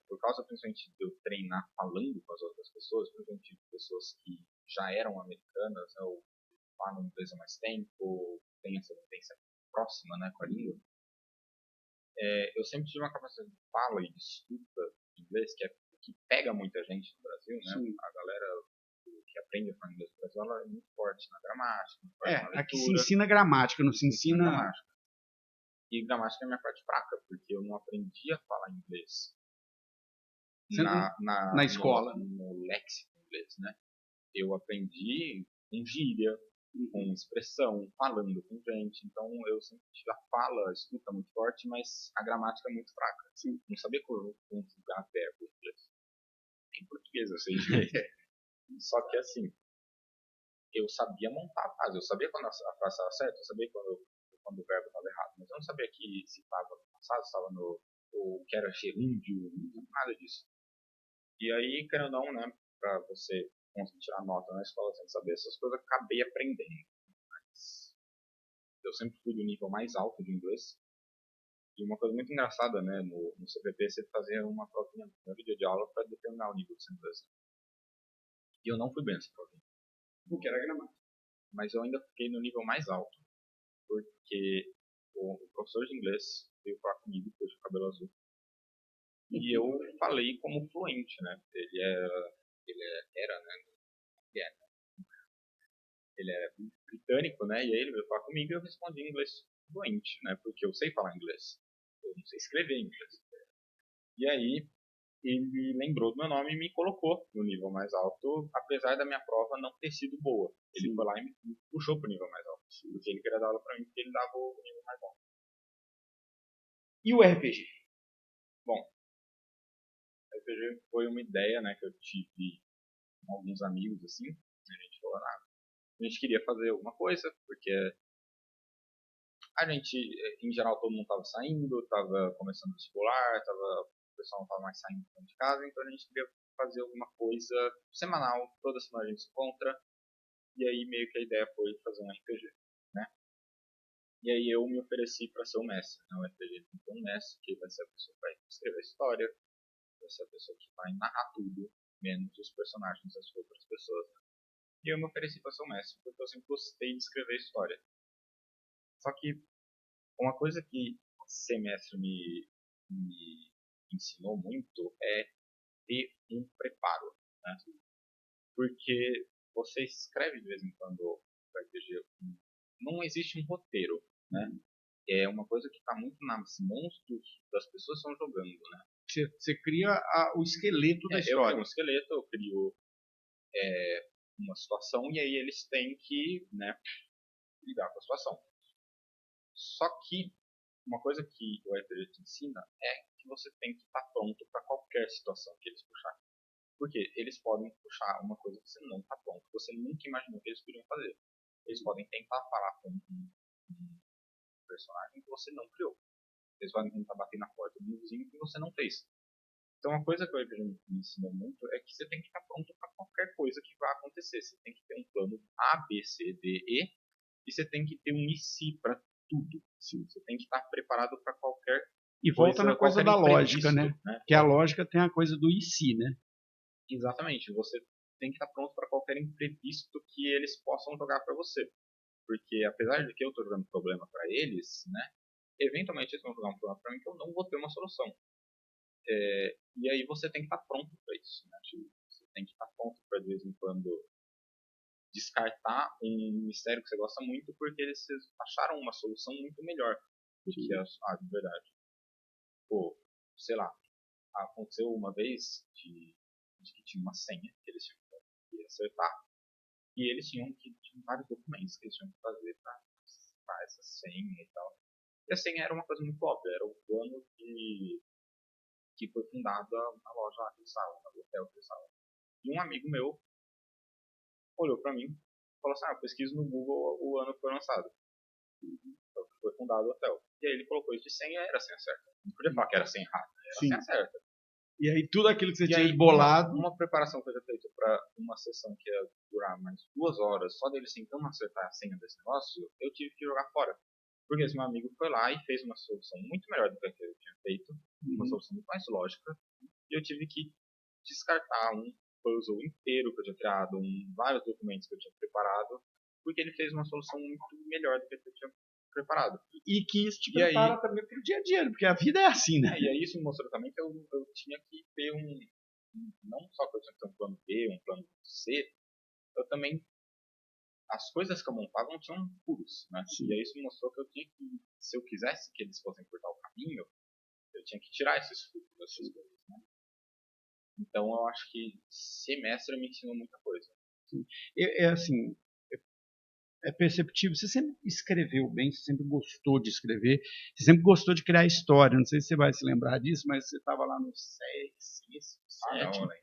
por causa principalmente de eu treinar falando com as outras pessoas, principalmente pessoas que já eram americanas, né, ou falam inglês há mais tempo, têm essa vivência próxima, né, com a língua, eu sempre tive uma capacidade de fala e de escuta de inglês que pega muita gente no Brasil, né? Sim. A galera que aprende a falar inglês no Brasil, ela é muito forte na gramática, muito forte na leitura. Aqui se ensina gramática, não se ensina... gramática. E gramática é a minha parte fraca, porque eu não aprendi a falar inglês na escola. no léxico inglês, né? Eu aprendi com gíria, com expressão, falando com gente. Então eu sempre tive a fala, a escuta muito forte, mas a gramática é muito fraca. Assim, não sabia conjugar verbo em inglês. Em português eu sei. Só que assim, eu sabia montar a frase, eu sabia quando a frase estava certa, eu sabia quando o verbo estava errado, mas eu não sabia que se estava no passado, se estava o que era gerúndio, nada disso. E aí, querendo ou não, né, para você conseguir tirar nota na escola sem saber essas coisas, eu acabei aprendendo. Mas eu sempre fui do nível mais alto de inglês. E uma coisa muito engraçada, né, no CPP, você fazia uma provinha no primeiro dia de aula para determinar o nível de seu inglês. E eu não fui bem nessa provinha. Porque era gramática. Mas eu ainda fiquei no nível mais alto. Porque o professor de inglês veio falar comigo, depois de cabelo azul. E eu falei como fluente, né? Ele era, né? Ele era britânico, né? E aí ele veio falar comigo e eu respondi em inglês fluente, né? Porque eu sei falar inglês. Eu não sei escrever inglês. E aí ele lembrou do meu nome e me colocou no nível mais alto, apesar da minha prova não ter sido boa. Ele foi lá e me puxou pro nível mais alto. Porque ele queria dar aula pra mim, porque ele dava o nível mais alto. E o RPG? Bom, o RPG foi uma ideia, né, que eu tive com alguns amigos, assim. A gente falou, a gente queria fazer alguma coisa, porque a gente, em geral, todo mundo estava saindo, estava começando a vestibular, o pessoal não estava mais saindo de casa, então a gente queria fazer alguma coisa semanal, toda semana a gente se encontra, e aí meio que a ideia foi fazer um RPG, né? E aí eu me ofereci para ser o mestre, né? O RPG tem que ter um mestre, que vai ser a pessoa que vai escrever a história, vai ser a pessoa que vai narrar tudo, menos os personagens das outras pessoas. Né? E eu me ofereci para ser o mestre, porque eu sempre gostei de escrever história. Só que uma coisa que ser mestre me ensinou muito é ter um preparo. né? Porque você escreve de vez em quando o RPG, não existe um roteiro, né? É uma coisa que está muito nas mãos das pessoas que estão jogando, né? Você cria o esqueleto da Eu história. crio um esqueleto, eu crio uma situação e aí eles têm que, né, lidar com a situação. Só que uma coisa que o RPG te ensina é que você tem que estar pronto para qualquer situação que eles puxarem. Porque eles podem puxar uma coisa que você não está pronto, que você nunca imaginou que eles poderiam fazer. Eles podem tentar falar com um personagem que você não criou. Eles podem tentar bater na porta do vizinho que você não fez. Então, uma coisa que o RPG me ensinou muito é que você tem que estar pronto para qualquer coisa que vá acontecer. Você tem que ter um plano A, B, C, D, E, e você tem que ter um e se para tudo. Sim, você tem que estar preparado para qualquer E coisa, volta na coisa qualquer da lógica, imprevisto, né? né? Que a lógica tem a coisa do e se, né? Exatamente. Você tem que estar pronto para qualquer imprevisto que eles possam jogar para você. Porque apesar de que eu estou jogando problema para eles, né? Eventualmente eles vão jogar um problema para mim que eu não vou ter uma solução. E aí você tem que estar pronto para isso, né? Você tem que estar pronto para de vez em quando descartar um mistério que você gosta muito porque eles acharam uma solução muito melhor do que a de verdade. Pô, sei lá, aconteceu uma vez de que tinha uma senha que eles tinham que acertar e eles tinham vários documentos que eles tinham que fazer para essa senha e tal. E a senha era uma coisa muito óbvia, era o ano que foi fundada a loja lá que eles estavam, o hotel que eles estavam. E um amigo meu olhou para mim e falou assim, eu pesquiso no Google o ano que foi lançado. Então, foi fundado o hotel. E aí ele colocou isso de senha, era a senha certa. Não podia falar que era senha errada, era a senha certa. E aí tudo aquilo que você E tinha aí, esbolado... uma preparação que eu já feito para uma sessão que ia durar mais 2 horas, só deles tentando acertar a senha desse negócio, eu tive que jogar fora. Porque esse meu amigo foi lá e fez uma solução muito melhor do que a que eu tinha feito, uma solução muito mais lógica, e eu tive que descartar um puzzle inteiro que eu tinha criado, vários documentos que eu tinha preparado, porque ele fez uma solução muito melhor do que a que eu tinha preparado. E que isso te E aí, prepara também para o dia a dia, porque a vida é assim, né? e aí isso me mostrou também que eu tinha que ter não só que eu tinha que ter um plano B, um plano C, eu também, as coisas que eu montava não tinham furos, né? Sim. E aí isso me mostrou que eu tinha que, se eu quisesse que eles fossem cortar o caminho, eu tinha que tirar esses furos dessas coisas, né? Então eu acho que ser mestre me ensinou muita coisa. É assim, é perceptível. Você sempre escreveu bem, você sempre gostou de escrever, você sempre gostou de criar história. Não sei se você vai se lembrar disso, mas você estava lá no 6, 7. Não, né?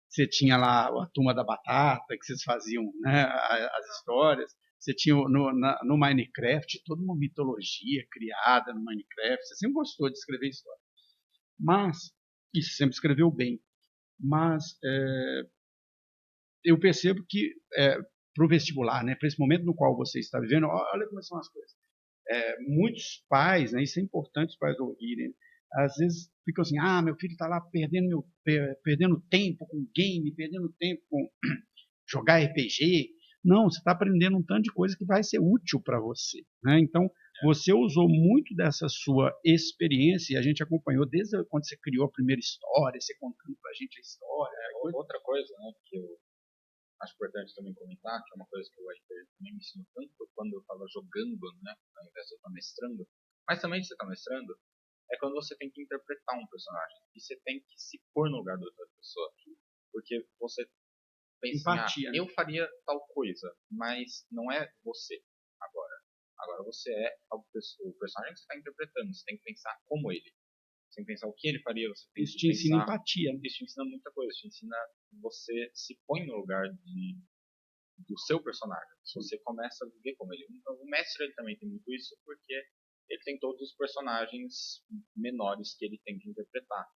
Você tinha lá a Turma da Batata, que vocês faziam, né, as histórias. Você tinha no Minecraft toda uma mitologia criada no Minecraft. Você sempre gostou de escrever história. Mas, isso sempre escreveu bem. Mas eu percebo que para o vestibular, né, para esse momento no qual você está vivendo, olha como são as coisas. Muitos pais, né, isso é importante os pais ouvirem, às vezes ficam assim, meu filho está lá perdendo tempo com game, perdendo tempo com jogar RPG. Não, você está aprendendo um tanto de coisa que vai ser útil para você, né? Então, você usou muito dessa sua experiência, e a gente acompanhou desde quando você criou a primeira história, você contando para a gente a história. Outra coisa, né, que eu acho importante também comentar, que é uma coisa que o RPG também me ensinou tanto quando eu estava jogando, né, ao invés de eu estar mestrando, mas também de você estar mestrando, é quando você tem que interpretar um personagem e você tem que se pôr no lugar da outra pessoa, porque você pensa Empatia, assim, eu faria tal coisa, mas não é você agora. Agora você é o personagem que você está interpretando, você tem que pensar como ele. Você tem que pensar o que ele faria, você tem isso que te ensina pensar... empatia. Isso te ensina muita coisa, te ensina... Você se põe no lugar do seu personagem. Você começa a viver como ele. O mestre ele também tem muito isso, porque ele tem todos os personagens menores que ele tem que interpretar.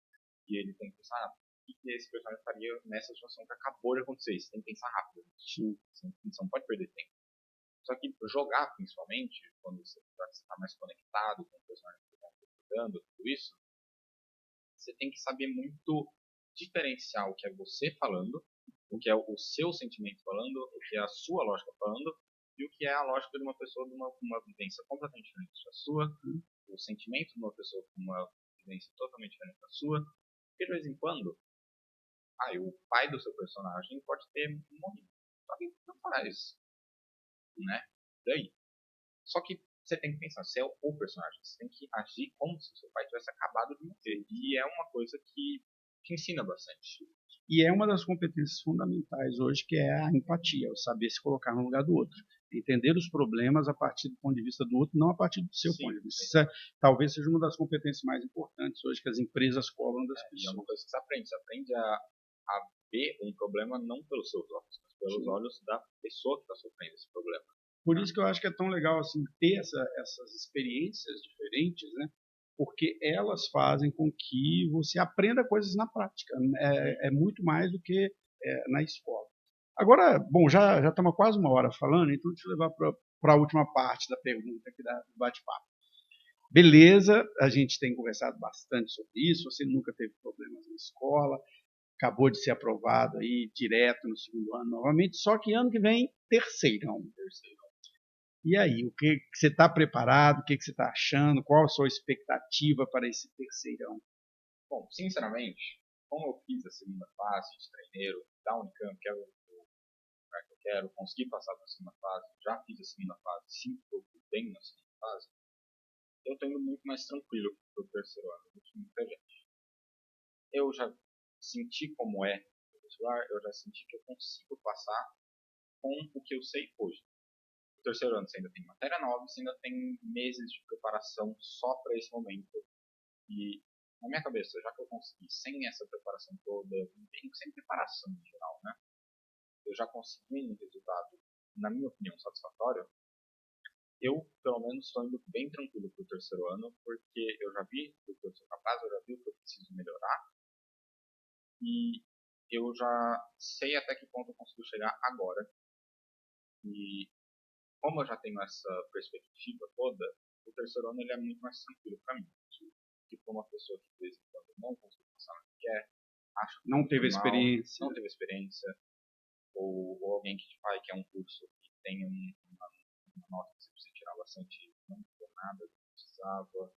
E ele tem que pensar, o que esse personagem faria nessa situação que acabou de acontecer? Você tem que pensar rápido. Você não pode perder tempo. Só que jogar, principalmente, quando você está mais conectado com o personagem que você está interpretando, tudo isso, você tem que saber muito diferenciar o que é você falando, o que é o seu sentimento falando, o que é a sua lógica falando, e o que é a lógica de uma pessoa de uma vivência completamente diferente da sua, o sentimento de uma pessoa com uma vivência totalmente diferente da sua, porque de vez em quando e o pai do seu personagem pode ter morrido. Só que não faz, né? Daí. Só que você tem que pensar, você é o personagem, você tem que agir como se seu pai tivesse acabado de morrer. E é uma coisa que ensina bastante. E é uma das competências fundamentais hoje, que é a empatia, o saber se colocar no lugar do outro. Entender os problemas a partir do ponto de vista do outro, não a partir do seu ponto de vista. Isso talvez seja uma das competências mais importantes hoje que as empresas cobram das pessoas. E é uma coisa que você aprende a ver um problema não pelos seus olhos, mas pelos olhos da pessoa que está sofrendo esse problema. Por isso que eu acho que é tão legal assim, ter essas experiências diferentes, né? Porque elas fazem com que você aprenda coisas na prática. É muito mais do que na escola. Agora, bom, já estamos quase uma hora falando, então deixa eu levar para a última parte da pergunta aqui do bate-papo. Beleza, a gente tem conversado bastante sobre isso, você nunca teve problemas na escola, acabou de ser aprovado aí direto no segundo ano novamente, só que ano que vem, terceirão. E aí, o que você está preparado? O que você está achando? Qual a sua expectativa para esse terceirão? Bom, sinceramente, como eu fiz a segunda fase de treineiro da Unicamp, que é o lugar que eu quero, consegui passar para a segunda fase, já fiz a segunda fase, sinto que eu fui bem na segunda fase, eu estou indo muito mais tranquilo para o terceiro ano do que muita gente. Eu já senti como é o vestibular, eu já senti que eu consigo passar com o que eu sei hoje. No terceiro ano você ainda tem matéria nova, você ainda tem meses de preparação só para esse momento. E na minha cabeça, já que eu consegui sem essa preparação toda, sem preparação em geral, né? Eu já consegui um resultado, na minha opinião, satisfatório. Eu, pelo menos, estou indo bem tranquilo para o terceiro ano, porque eu já vi o que eu sou capaz, eu já vi o que eu preciso melhorar, e eu já sei até que ponto eu consigo chegar agora. E como eu já tenho essa perspectiva toda, o terceiro ano ele é muito mais tranquilo para mim. Que para uma pessoa que de vez em quando não conseguiu passar no que quer, acha que não teve normal, experiência, não teve experiência, ou alguém que que é um curso que tem uma nota que você precisa tirar bastante, não ficou nada, não precisava.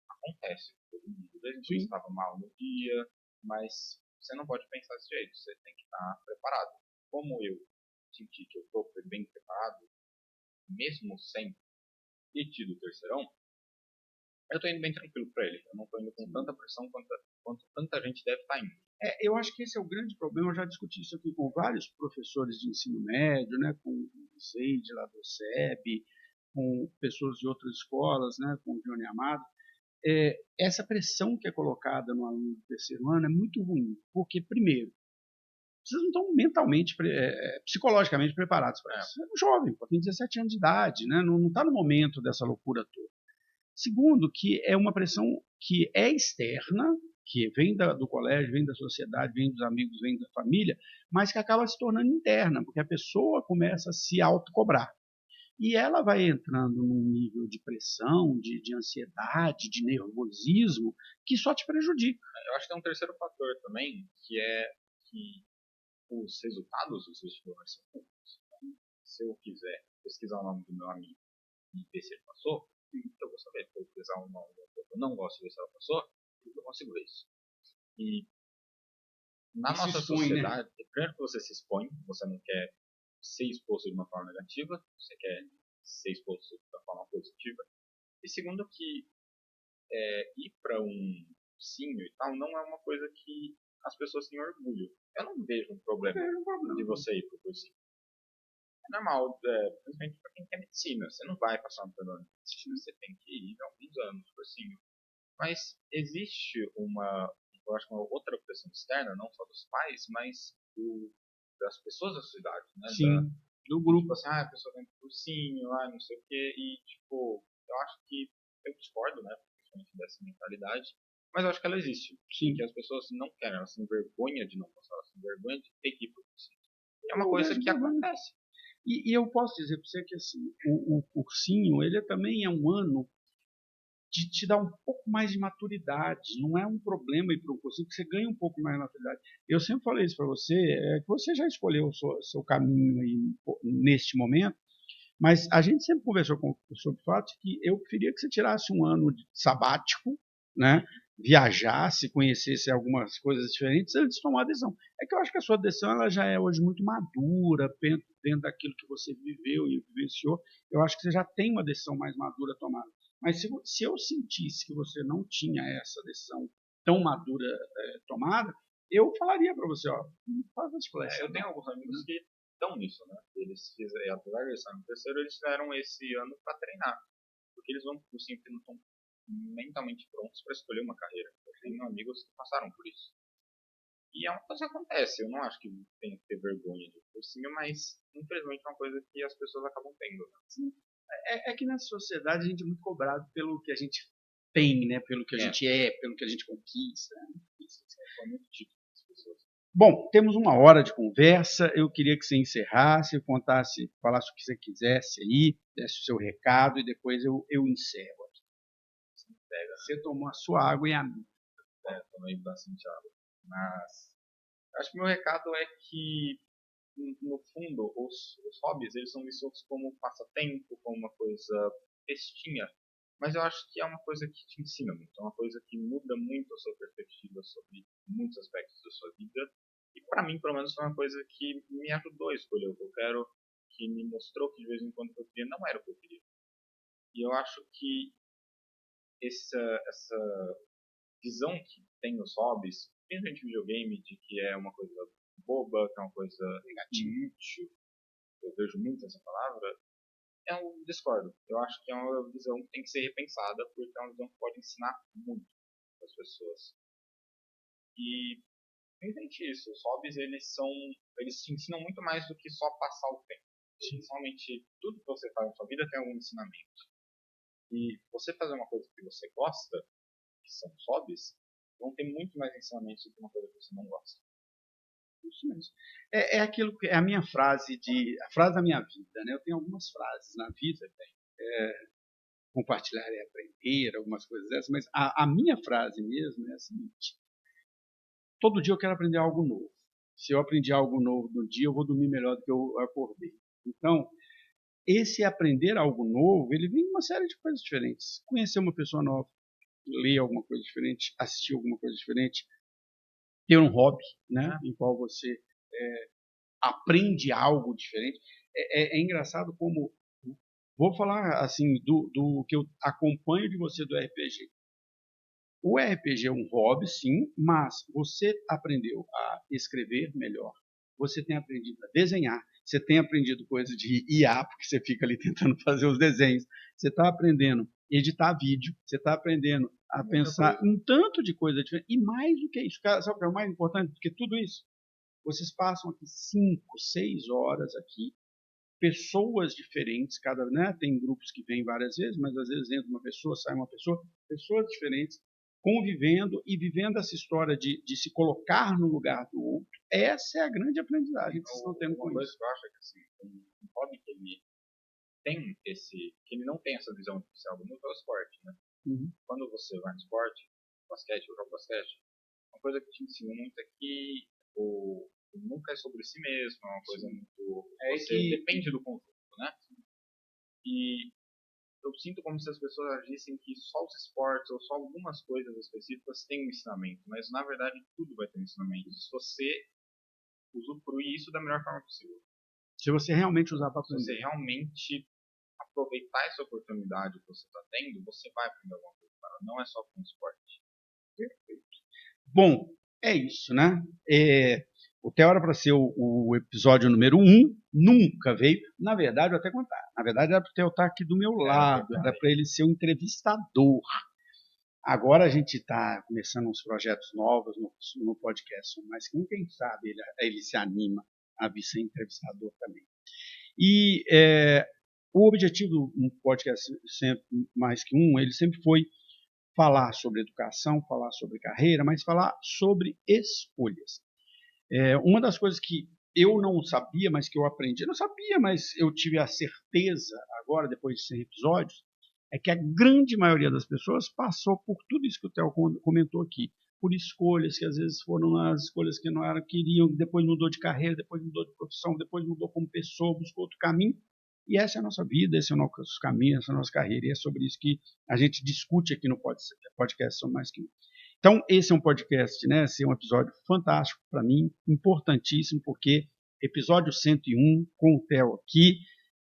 Acontece, todo mundo. A gente estava mal no dia, mas você não pode pensar desse jeito, você tem que estar preparado. Como eu senti que eu estou bem preparado, mesmo sem ter tido o terceirão, eu estou indo bem tranquilo para ele. Eu não estou indo com tanta pressão quanto tanta gente deve estar indo. Eu acho que esse é o grande problema. Eu já discuti isso aqui com vários professores de ensino médio, né, com o Zeide lá do SEB, com pessoas de outras escolas, né, com o Johnny Amado. Essa pressão que é colocada no aluno do terceiro ano é muito ruim, porque, primeiro, vocês não estão mentalmente, psicologicamente preparados para isso. Você é um jovem, tem 17 anos de idade, né, não está no momento dessa loucura toda. Segundo, que é uma pressão que é externa, que vem do colégio, vem da sociedade, vem dos amigos, vem da família, mas que acaba se tornando interna, porque a pessoa começa a se autocobrar. E ela vai entrando num nível de pressão, de ansiedade, de nervosismo, que só te prejudica. Eu acho que tem um terceiro fator também, que é que os resultados dos vestibulares são públicos. Então, se eu quiser pesquisar o nome do meu amigo e ver se ele passou, eu vou saber. Se eu pesquisar o nome da pessoa que eu não gosto de ver se ela passou, eu consigo ver isso. E na nossa sociedade, primeiro que você se expõe, você não quer ser exposto de uma forma negativa, você quer ser exposto de uma forma positiva. E segundo que ir para um cursinho e tal não é uma coisa que as pessoas têm orgulho. Eu não vejo um problema de você ir para o cursinho. É normal, principalmente para quem quer medicina. Você não vai passar no ano de medicina, você tem que ir alguns anos no cursinho. Mas existe eu acho, uma outra pressão externa, não só dos pais, mas das pessoas da sociedade, né? Sim, do grupo. Tipo assim, a pessoa vem pro cursinho, não sei o quê, e tipo, eu acho que eu discordo, né, principalmente dessa mentalidade, mas eu acho que ela existe. Sim. Que as pessoas não querem, elas têm vergonha de não passar, elas têm vergonha de ter que ir pro cursinho. É uma coisa que acontece. E eu posso dizer para você que assim, o cursinho, ele também é um ano de te dar um pouco mais de maturidade. Não é um problema ir para um cursinho, que você ganha um pouco mais de maturidade. Eu sempre falei isso para você, que você já escolheu o seu caminho aí neste momento, mas a gente sempre conversou sobre o fato de que eu preferia que você tirasse um ano sabático, né, viajasse, conhecesse algumas coisas diferentes antes de tomar a decisão. É que eu acho que a sua decisão ela já é hoje muito madura, dentro daquilo que você viveu e vivenciou. Eu acho que você já tem uma decisão mais madura tomada. Mas se eu sentisse que você não tinha essa decisão tão madura tomada, eu falaria para você, ó, faz as flechas. Eu tenho alguns amigos que estão nisso, né? Eles fizeram, apesar de eles estarem no terceiro, eles fizeram esse ano para treinar. Porque eles vão, sempre não estão mentalmente prontos para escolher uma carreira. Eu tenho amigos que passaram por isso. E é uma coisa que acontece. Eu não acho que tem que ter vergonha de cursinho, mas infelizmente é uma coisa que as pessoas acabam tendo. Né? É que na sociedade a gente é muito cobrado pelo que a gente tem, né? Pelo que a gente pelo que a gente conquista. Isso é muito típico das pessoas. Bom, temos 1 hora de conversa. Eu queria que você encerrasse, contasse, falasse o que você quisesse aí, desse o seu recado e depois eu encerro aqui. Você tomou a sua água e a minha. Tomei bastante água. Mas acho que meu recado é que, no fundo, os hobbies eles são vistos como passatempo, como uma coisa festinha. Mas eu acho que é uma coisa que te ensina muito, é uma coisa que muda muito a sua perspectiva sobre muitos aspectos da sua vida. E para mim, pelo menos, foi uma coisa que me ajudou a escolher o que eu quero, que me mostrou que de vez em quando o que eu queria não era o que eu queria. E eu acho que essa visão que tem nos hobbies, principalmente videogame, de que é uma coisa boba, que é uma coisa inútil, eu vejo muito essa palavra, eu discordo. Eu acho que é uma visão que tem que ser repensada, porque é uma visão que pode ensinar muito as pessoas. E, principalmente isso, os hobbies, eles te ensinam muito mais do que só passar o tempo. Principalmente, tudo que você faz na sua vida tem algum ensinamento. E você fazer uma coisa que você gosta, que são os hobbies, vão ter muito mais ensinamentos do que uma coisa que você não gosta. Isso mesmo. É aquilo que é a minha frase a frase da minha vida, né? Eu tenho algumas frases na vida, compartilhar e aprender, algumas coisas dessas, mas a minha frase mesmo é a seguinte: todo dia eu quero aprender algo novo. Se eu aprendi algo novo no dia, eu vou dormir melhor do que eu acordei. Então, esse aprender algo novo, ele vem de uma série de coisas diferentes. Conhecer uma pessoa nova, ler alguma coisa diferente, assistir alguma coisa diferente, ter um hobby, né, em qual você aprende algo diferente. É engraçado como, vou falar assim, do que eu acompanho de você do RPG. O RPG é um hobby, sim, mas você aprendeu a escrever melhor. Você tem aprendido a desenhar. Você tem aprendido coisa de IA, porque você fica ali tentando fazer os desenhos. Você está aprendendo a editar vídeo. Você está aprendendo a pensar um tanto de coisa diferente. E mais do que isso, sabe o que é o mais importante do que tudo isso? Vocês passam aqui 5, 6 horas aqui, pessoas diferentes, né? Tem grupos que vêm várias vezes, mas às vezes entra uma pessoa, sai uma pessoa, pessoas diferentes, convivendo e vivendo essa história de se colocar no lugar do outro. Essa é a grande aprendizagem que vocês estão tendo com isso. Uma coisa que eu acho é que assim, um hobby que ele não tem essa visão de ser algo muito é o esporte, né? Uhum. Quando você vai no esporte, basquete, eu jogo basquete, uma coisa que te ensina muito é que nunca é sobre si mesmo, é uma coisa muito... Você depende do conjunto, né? E eu sinto como se as pessoas agissem que só os esportes ou só algumas coisas específicas têm um ensinamento, mas na verdade tudo vai ter um ensinamento, se você usufruir isso da melhor forma possível. Se você realmente usar para aprender. Se você realmente aproveitar essa oportunidade que você está tendo, você vai aprender alguma coisa, cara. Não é só com esporte. Perfeito. Bom, é isso, né? O Theo era para ser o episódio número 1, nunca veio. Na verdade, vou até contar. Na verdade, era para o Theo estar aqui do meu lado, era para ele ser o entrevistador. Agora a gente está começando uns projetos novos no podcast, mas quem sabe ele se anima a vir ser entrevistador também. E o objetivo do podcast sempre mais que um, ele sempre foi falar sobre educação, falar sobre carreira, mas falar sobre escolhas. Uma das coisas que eu não sabia, mas que eu aprendi, eu não sabia, mas eu tive a certeza agora, depois de 100 episódios, é que a grande maioria das pessoas passou por tudo isso que o Theo comentou aqui, por escolhas que às vezes foram as escolhas que não eram, queriam, depois mudou de carreira, depois mudou de profissão, depois mudou como pessoa, buscou outro caminho. E essa é a nossa vida, esse é o nosso caminho, essa é a nossa carreira, e é sobre isso que a gente discute aqui no podcast São Mais Que Um. Então, esse é um podcast, né? Esse é um episódio fantástico para mim, importantíssimo, porque episódio 101, com o Theo aqui,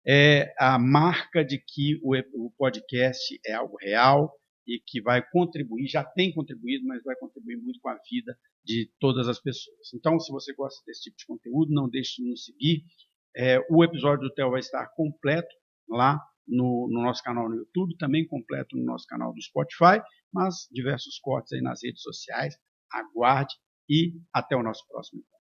é a marca de que o podcast é algo real e que vai contribuir, já tem contribuído, mas vai contribuir muito com a vida de todas as pessoas. Então, se você gosta desse tipo de conteúdo, não deixe de nos seguir. O episódio do Theo vai estar completo lá no nosso canal no YouTube, também completo no nosso canal do Spotify, mas diversos cortes aí nas redes sociais. Aguarde e até o nosso próximo encontro.